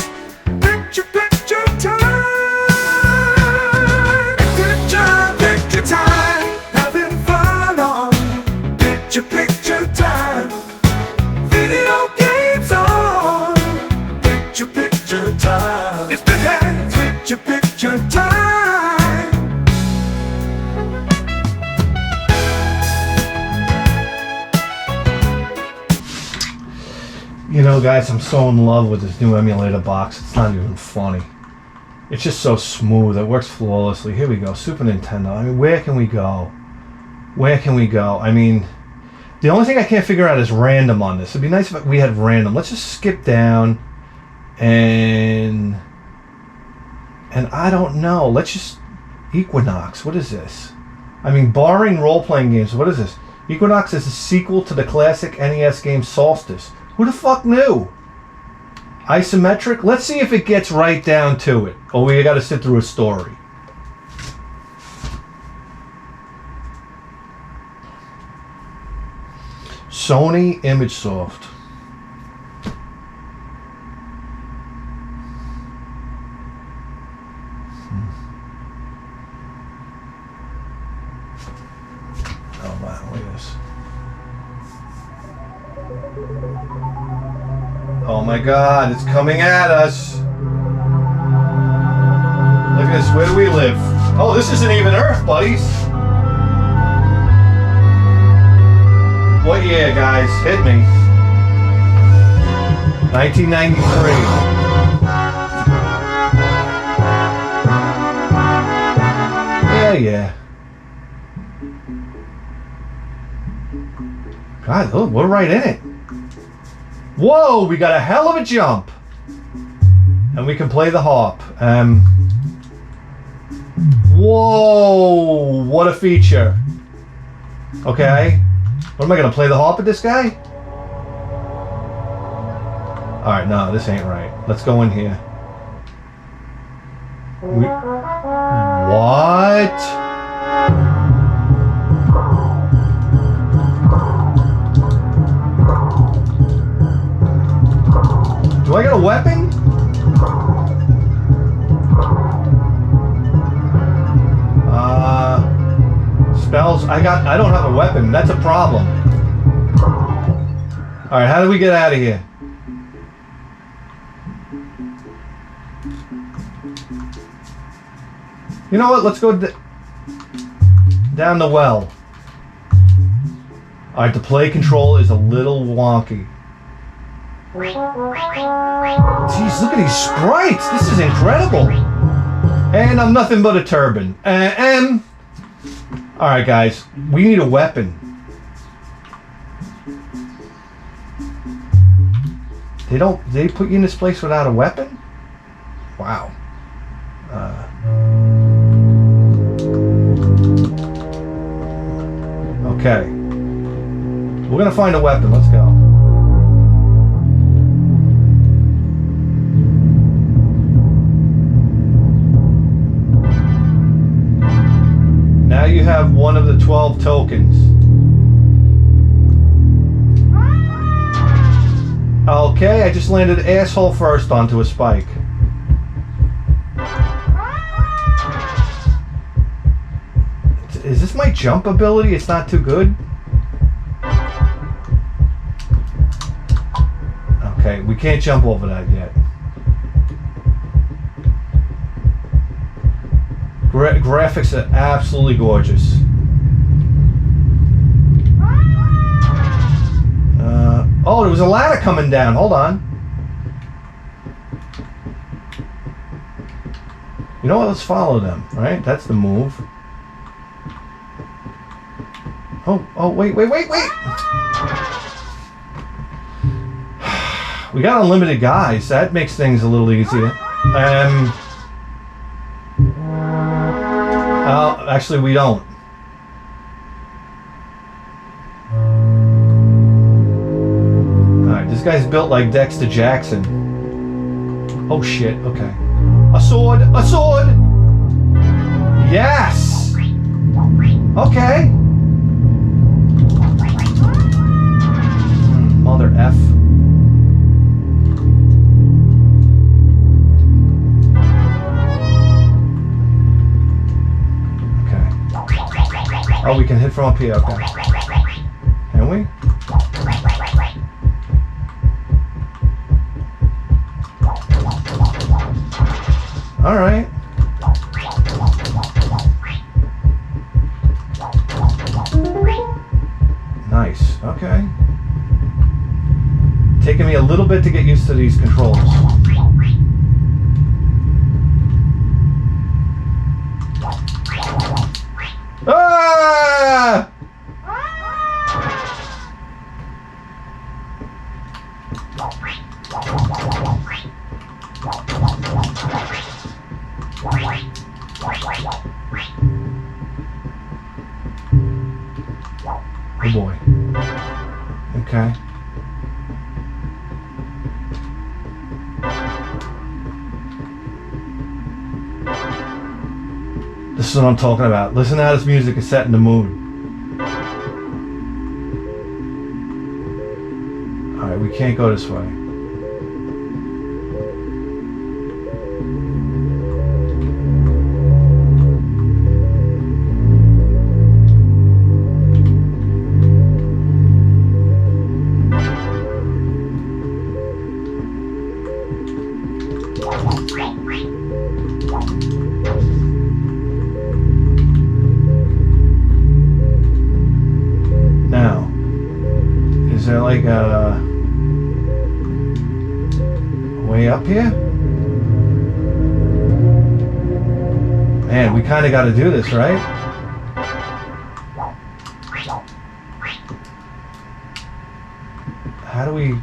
Picture time. Picture time. Having fun on. Picture time. Video games on. Picture time. It's big hands. Picture time. Guys, I'm so in love with this new emulator box. It's not even funny. It's just so smooth. It works flawlessly. Here we go. Super Nintendo. I mean, where can we go? Where can we go? I mean, the only thing I can't figure out is random on this. It'd be nice if we had random. Let's just skip down and I don't know. Let's just Equinox. What is this? I mean, barring role-playing games, what is this? Equinox is a sequel to the classic NES game Solstice. Who the fuck knew? Isometric? Let's see if it gets right down to it. Oh, we got to sit through a story. Sony ImageSoft. Oh wow, look at this. Oh my god, it's coming at us. Look at this, where do we live? Oh, this isn't even Earth, buddies. What year, guys? Hit me. 1993. Yeah. God, look, we're right in it. Whoa, we got a hell of a jump. And we can play the harp. Whoa, what a feature. Okay. What am I going to play the harp with this guy? Alright, no, this ain't right. Let's go in here. What? Do I got a weapon? Spells. I don't have a weapon. That's a problem. Alright, how do we get out of here? You know what? Let's go down the well. Alright, the play control is a little wonky. Jeez, look at these sprites. This is incredible. And I'm nothing but a turban. Alright, guys. We need a weapon. They put you in this place without a weapon? Wow. Okay. We're gonna find a weapon. Let's go. Now you have one of the 12 tokens. Okay, I just landed asshole first onto a spike. Is this my jump ability? It's not too good? Okay, we can't jump over that yet. Graphics are absolutely gorgeous. Oh, there was a ladder coming down. Hold on. You know what? Let's follow them, right? That's the move. Oh, wait. We got unlimited guys. That makes things a little easier. Actually, we don't. Alright, this guy's built like Dexter Jackson. Oh shit, okay. A sword! A sword! Yes! Okay. Mother F. Oh, we can hit from up here, okay. Can we? Alright. Nice, okay. Taking me a little bit to get used to these controls. Ah! Oh boy. Okay. This is what I'm talking about. Listen to how this music is setting the mood. Alright, we can't go this way. Now, is there like a way up here? Man, we kind of got to do this, right? How do we...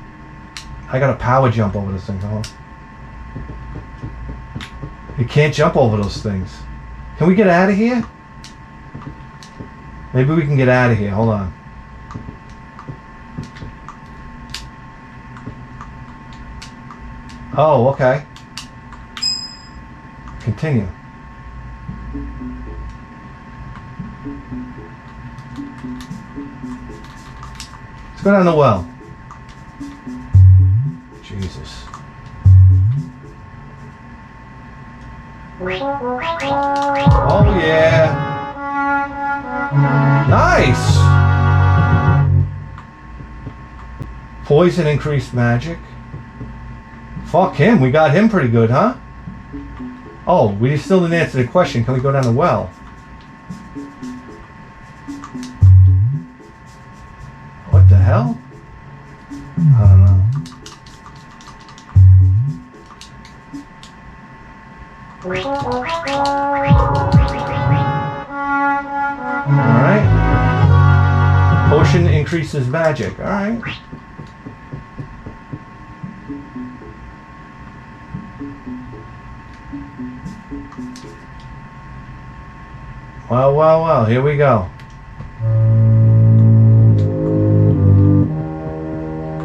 I got to power jump over this thing, huh? You can't jump over those things. Can we get out of here? Maybe we can get out of here. Hold on. Oh, okay. Continue. Let's go down the well. Jesus. Oh yeah. Nice. Poison increased magic. Fuck him, we got him pretty good, huh? Oh, we still didn't answer the question. Can we go down the well? What the hell? I don't know. Alright. Potion increases magic. Alright. Well, well, well, here we go.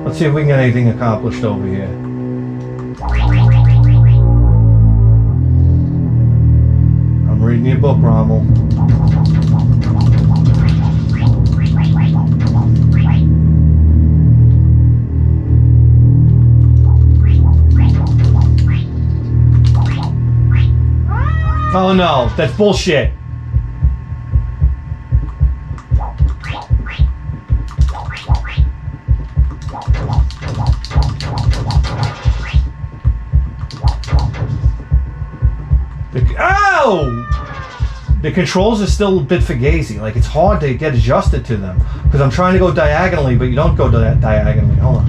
Let's see if we can get anything accomplished over here. I'm reading your book, Rommel. Oh no, that's bullshit. The controls are still a bit fugazi. Like, it's hard to get adjusted to them. Because I'm trying to go diagonally, but you don't go diagonally. Hold on.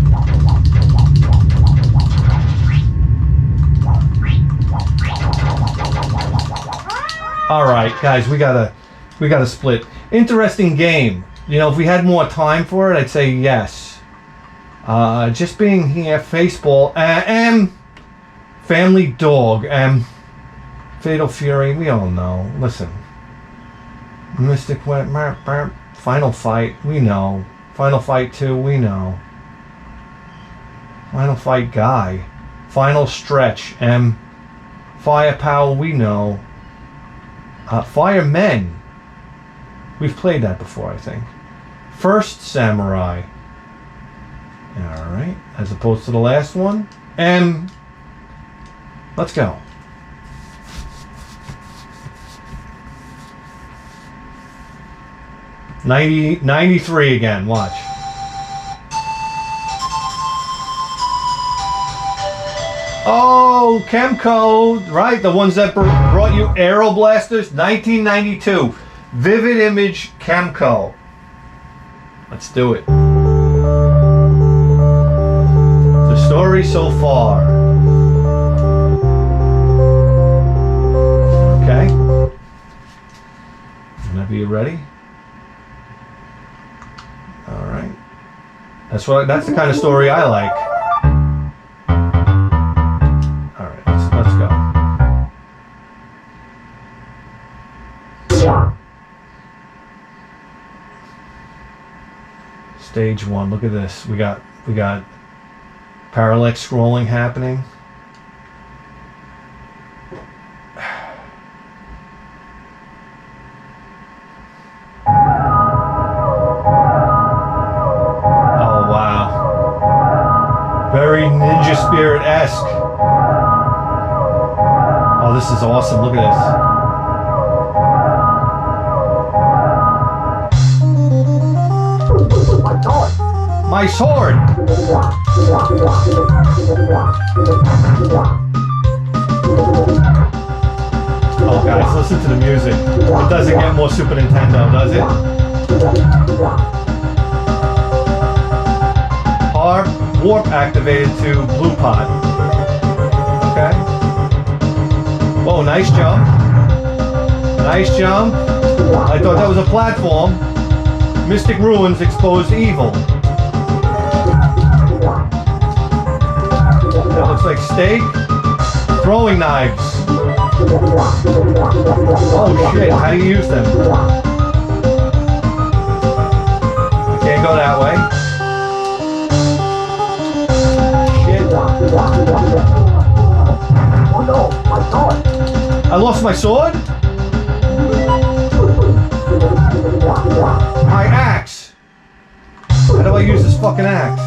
Alright, guys, we gotta split. Interesting game. You know, if we had more time for it, I'd say yes. Just being here, Faceball, Family Dog, Fatal Fury, we all know. Listen. Mystic Final Fight, we know. Final Fight 2, we know. Final Fight Guy. Final Stretch, Firepower, we know. Firemen. We've played that before, I think. First Samurai. Alright, as opposed to the last one. Let's go. 93 again, watch. Oh, Chemco, right? The ones that brought you Aero Blasters, 1992. Vivid Image Chemco. Let's do it. The story so far. Okay. Abby, you ready? All right. That's the kind of story I like. All right, let's go. Stage 1. Look at this. We got parallax scrolling happening. Very Ninja Spirit-esque. Oh, this is awesome. Look at this. My sword! Oh, guys, listen to the music. It doesn't get more Super Nintendo, does it? Warp activated to blue pot. Okay. Whoa, nice jump. Nice jump. I thought that was a platform. Mystic ruins expose evil. That looks like steak. Throwing knives. Oh shit, how do you use them? I can't go that way. Oh no, my sword! I lost my sword? My axe! How do I use this fucking axe?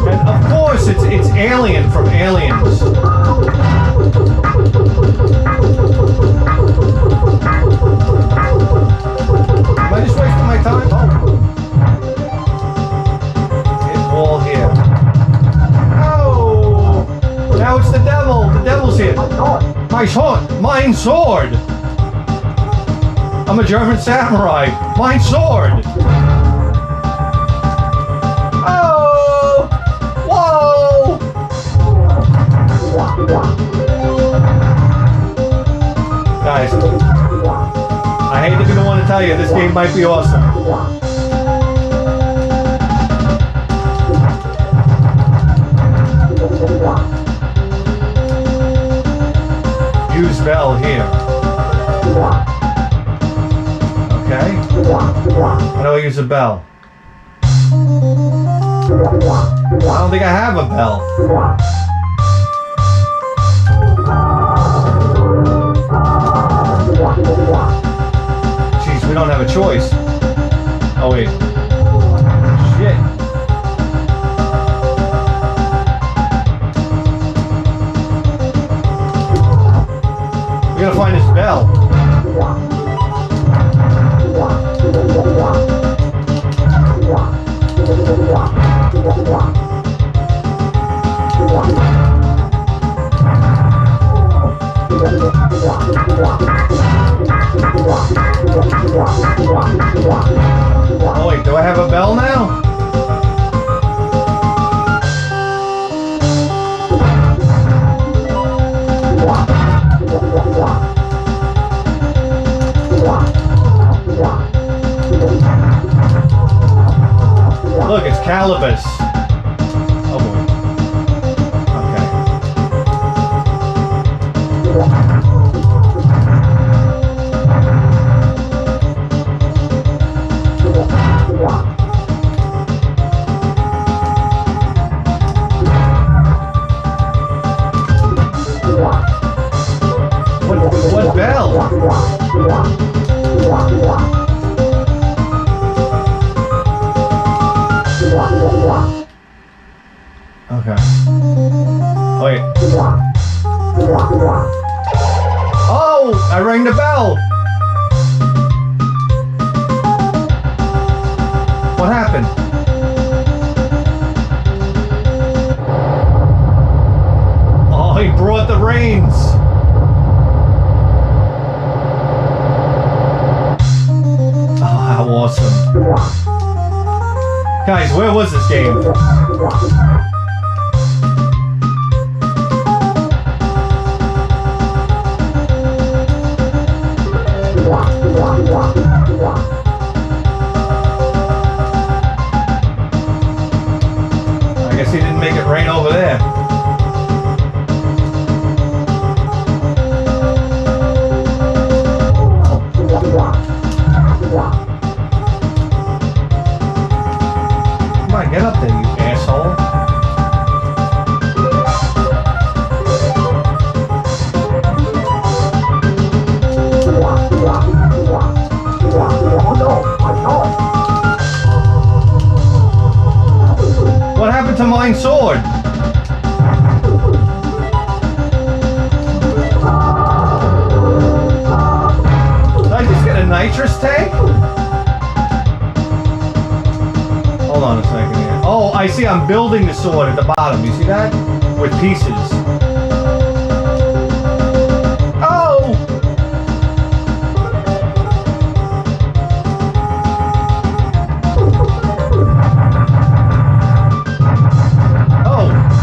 And of course it's Alien from Aliens. Am I just wasting my time? Oh. Hit wall here. Oh! Now it's the devil. The devil's here. My sword. Mine sword. I'm a German samurai. Mine sword. Oh! Whoa! Guys, I hate to be the one to tell you, this game might be awesome. Use bell here. Okay. How do I use a bell? I don't think I have a bell. We don't have a choice. Oh wait. Shit. We gotta find this bell. Oh wait, do I have a bell now? Look, it's Calibus. Oh boy. What bell? Okay. Oh, wait. Oh, I rang the bell. What happened? Oh, he brought the reins. Oh, how awesome. Guys, where was this game? I guess he didn't make it rain over there. Come on, get up there, you asshole. What happened to my sword? Did I just get a nitrous tank? Hold on a second here. Oh, I see I'm building the sword at the bottom. You see that? With pieces. Oh!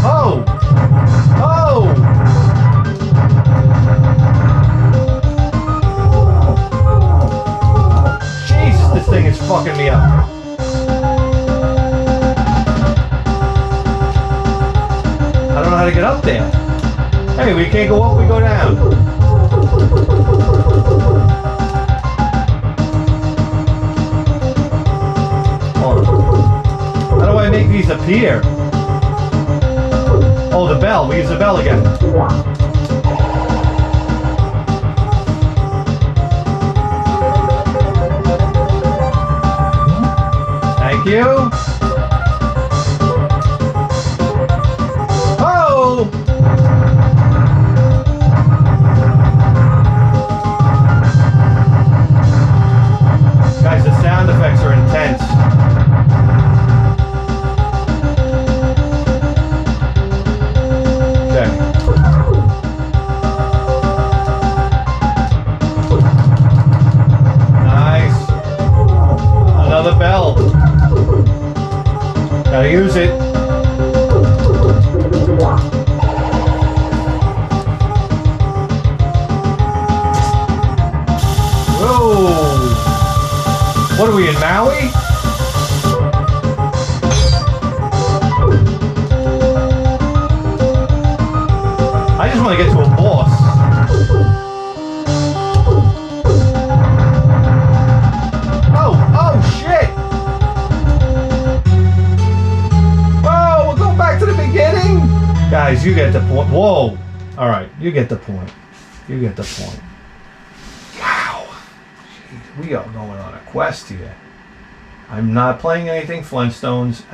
Oh! Oh! Jesus, this thing is fucking me up. I don't know how to get up there. Hey, we can't go up, we go down. Hold on. How do I make these appear? Oh, the bell. We use the bell again. Thank you. Oh! Guys, the sound effects are intense. Nice. Another bell. Gotta use it. Whoa. What are we in Maui? I just want to get to a boss. Oh shit! Whoa, we'll go back to the beginning? Guys, you get the point. Whoa. Alright, you get the point. You get the point. Wow. Jeez, we are going on a quest here. I'm not playing anything Flintstones.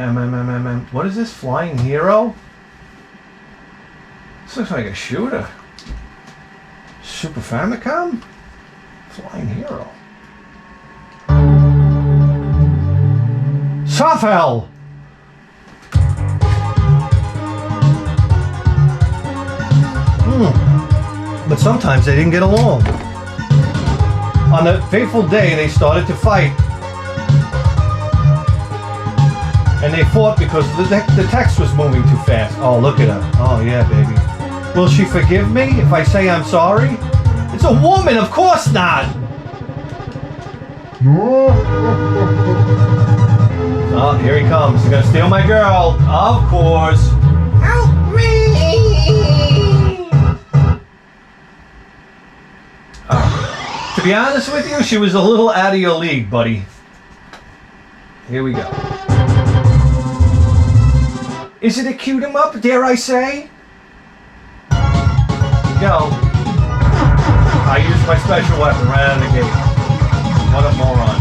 What is this? Flying Hero? This looks like a shooter. Super Famicom? Flying Hero. Sofel! But sometimes they didn't get along. On the fateful day, they started to fight. And they fought because the text was moving too fast. Oh, look at her. Oh, yeah, baby. Will she forgive me if I say I'm sorry? It's a woman, of course not! Oh, here he comes. He's gonna steal my girl. Of course. Help me! To be honest with you, she was a little out of your league, buddy. Here we go. Is it a cute 'em up, dare I say? Go. I used my special weapon right out of the gate. What a moron.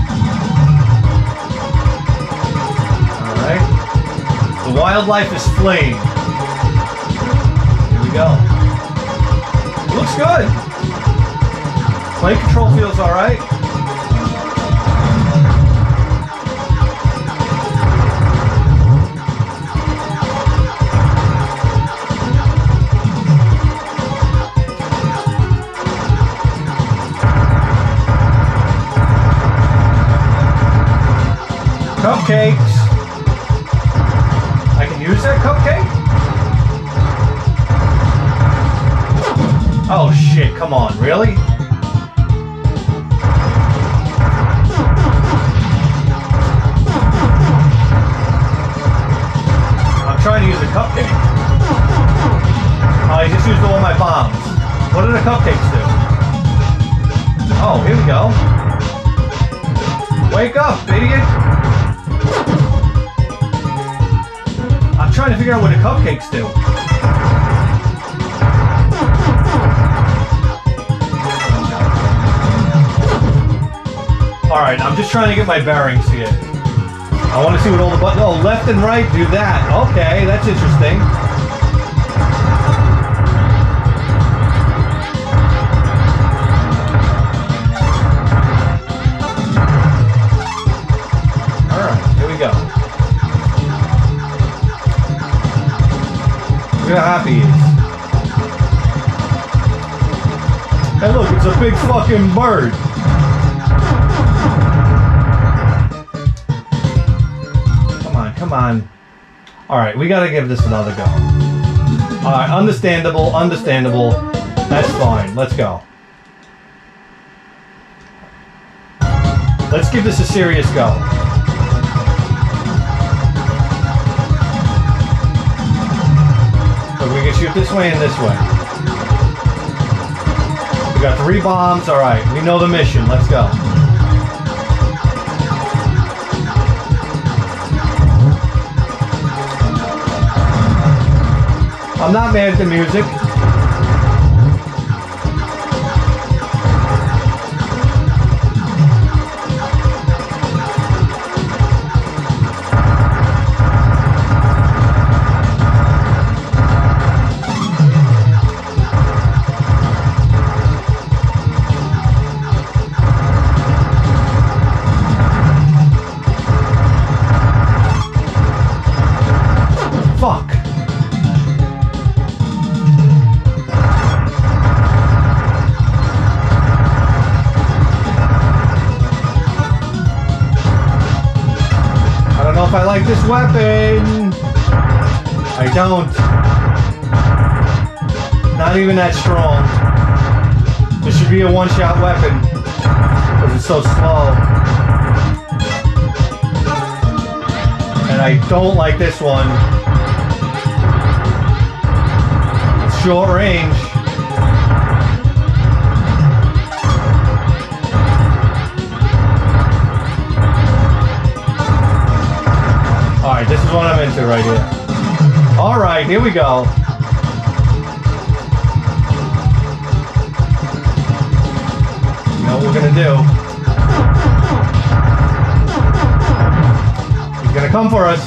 Alright. The wildlife is fleeing. Here we go. Looks good. Plane control feels alright. Cupcakes. I can use that cupcake? Oh shit, come on, really? I'm trying to use a cupcake. I just used all my bombs. What do the cupcakes do? Oh, here we go. Wake up, idiot! I'm trying to figure out what the cupcakes do. Alright, I'm just trying to get my bearings here. I want to see what all the buttons... Oh, left and right do that. Okay, that's interesting. Alright, here we go. Look how happy he is. Hey look, it's a big fucking bird. Come on. Alright, we gotta give this another go. Alright, understandable. That's fine. Let's go. Let's give this a serious go. So we can shoot this way and this way. We got 3 bombs. Alright, we know the mission. Let's go. I'm not mad at the music. Fuck. If I like this weapon. I don't. Not even that strong. This should be a one-shot weapon because it's so slow. And I don't like this one. It's short range. Alright, this is what I'm into right here. Alright, here we go. You know what we're gonna do? He's gonna come for us.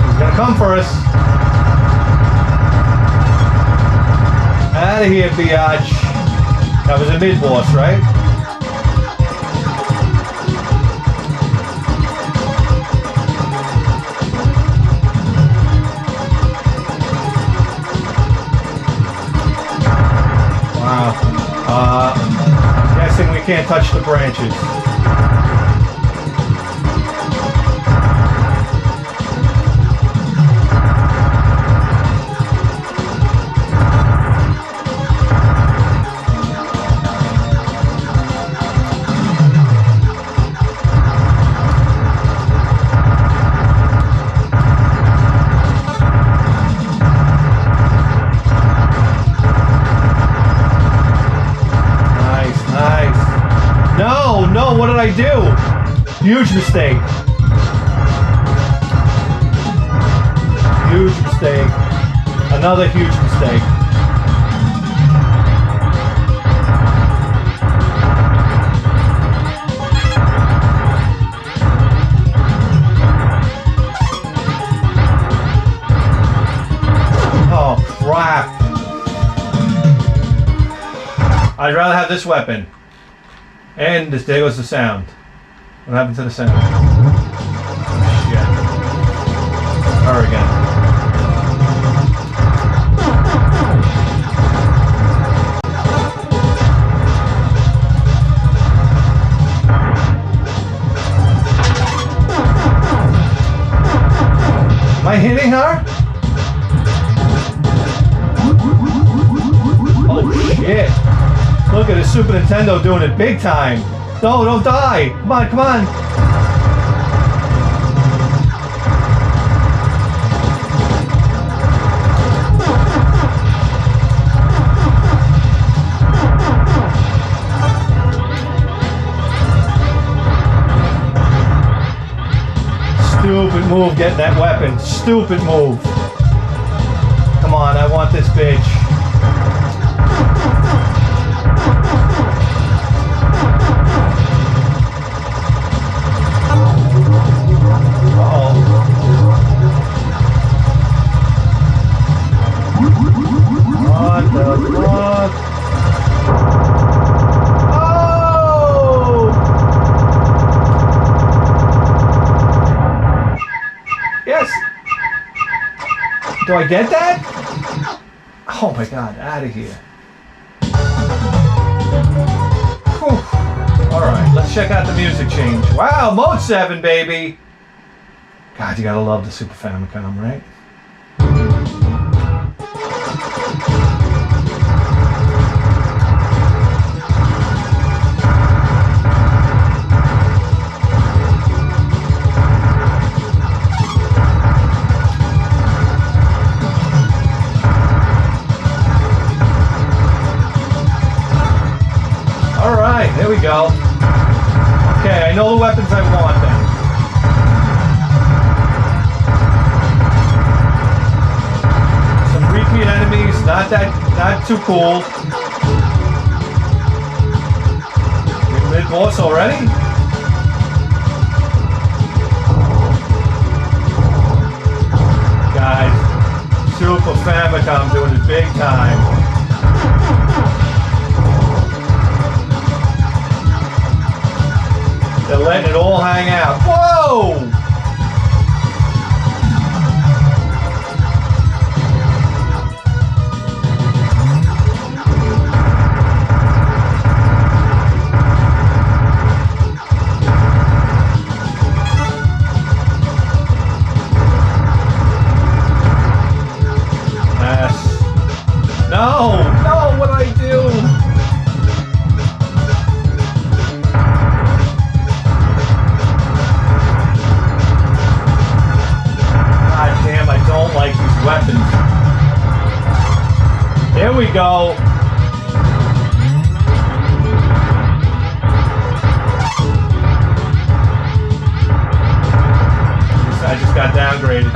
He's gonna come for us. Out of here, biatch. That was a mid-boss, right? I'm guessing we can't touch the branches. No, what did I do? Huge mistake. Huge mistake. Another huge mistake. Oh, crap. I'd rather have this weapon. And this, there goes the sound. What happened to the sound? Shit. Her again. Am I hitting her? Oh shit. Look at the Super Nintendo doing it big time. No, don't die. Come on, come on. Stupid move getting that weapon. Stupid move. Come on, I want this bitch. What the fuck? Oh! Yes. Do I get that? Oh my God, out of here. Whew. All right, let's check out the music change. Wow, mode 7, baby. God, you gotta love the Super Famicom, right? There we go. Okay, I know the weapons I want then. Some repeat enemies, not too cool. We're mid-boss already? Guys, Super Famicom doing it big time. They're letting it all hang out. Whoa! Yes. No! No! What do I do? Like these weapons. There we go. I just got downgraded.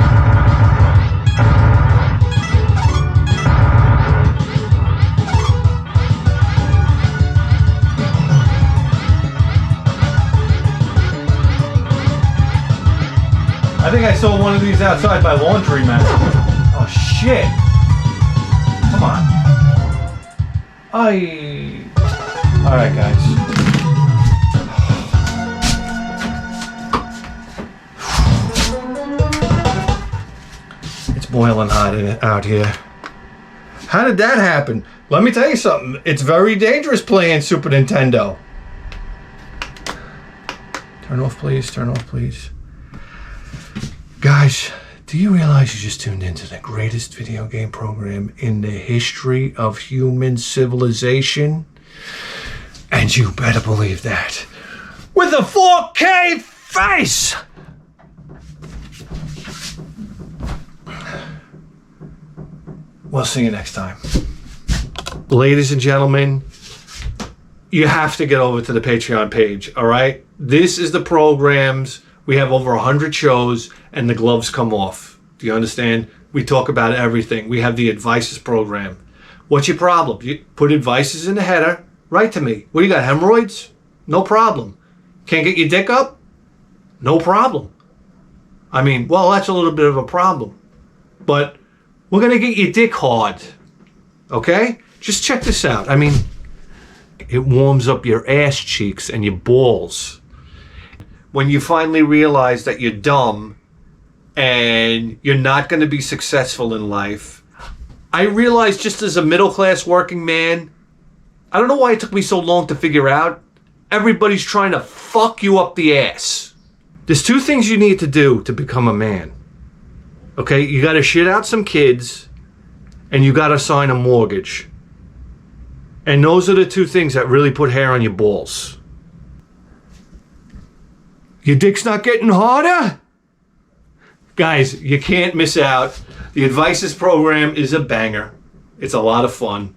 I think I saw one of these outside my laundromat. Oh shit! Come on. All right, guys. It's boiling hot out here. How did that happen? Let me tell you something. It's very dangerous playing Super Nintendo. Turn off, please. Turn off, please. Guys, do you realize you just tuned into the greatest video game program in the history of human civilization? And you better believe that. With a 4K face! We'll see you next time. Ladies and gentlemen, you have to get over to the Patreon page, all right? This is the programs. We have over 100 shows, and the gloves come off. Do you understand? We talk about everything. We have the advices program. What's your problem? You put advices in the header. Write to me. What do you got, hemorrhoids? No problem. Can't get your dick up? No problem. I mean, well, that's a little bit of a problem. But we're going to get your dick hard. Okay? Just check this out. I mean, it warms up your ass cheeks and your balls. When you finally realize that you're dumb and you're not going to be successful in life. I realized just as a middle-class working man, I don't know why it took me so long to figure out, everybody's trying to fuck you up the ass. There's two things you need to do to become a man. Okay, you got to shit out some kids and you got to sign a mortgage. And those are the two things that really put hair on your balls. Your dick's not getting harder? Guys, you can't miss out. The Advices program is a banger. It's a lot of fun.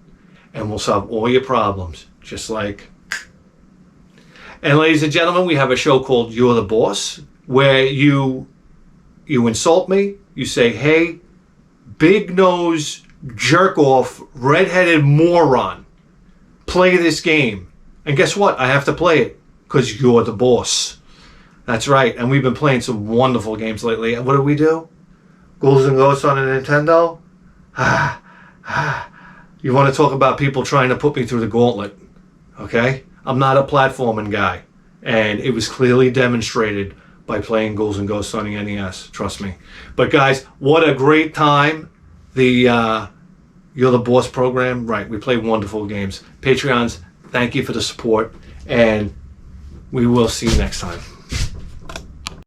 And we'll solve all your problems. Just like... And ladies and gentlemen, we have a show called You're the Boss, where you you insult me, you say, hey, big nose, jerk off, redheaded moron, play this game. And guess what? I have to play it because you're the boss. That's right. And we've been playing some wonderful games lately. What do? Ghouls and Ghosts on a Nintendo? You want to talk about people trying to put me through the gauntlet? Okay? I'm not a platforming guy. And it was clearly demonstrated by playing Ghouls and Ghosts on the NES. Trust me. But guys, what a great time. The You're the Boss program. Right, we play wonderful games. Patreons, thank you for the support. And we will see you next time.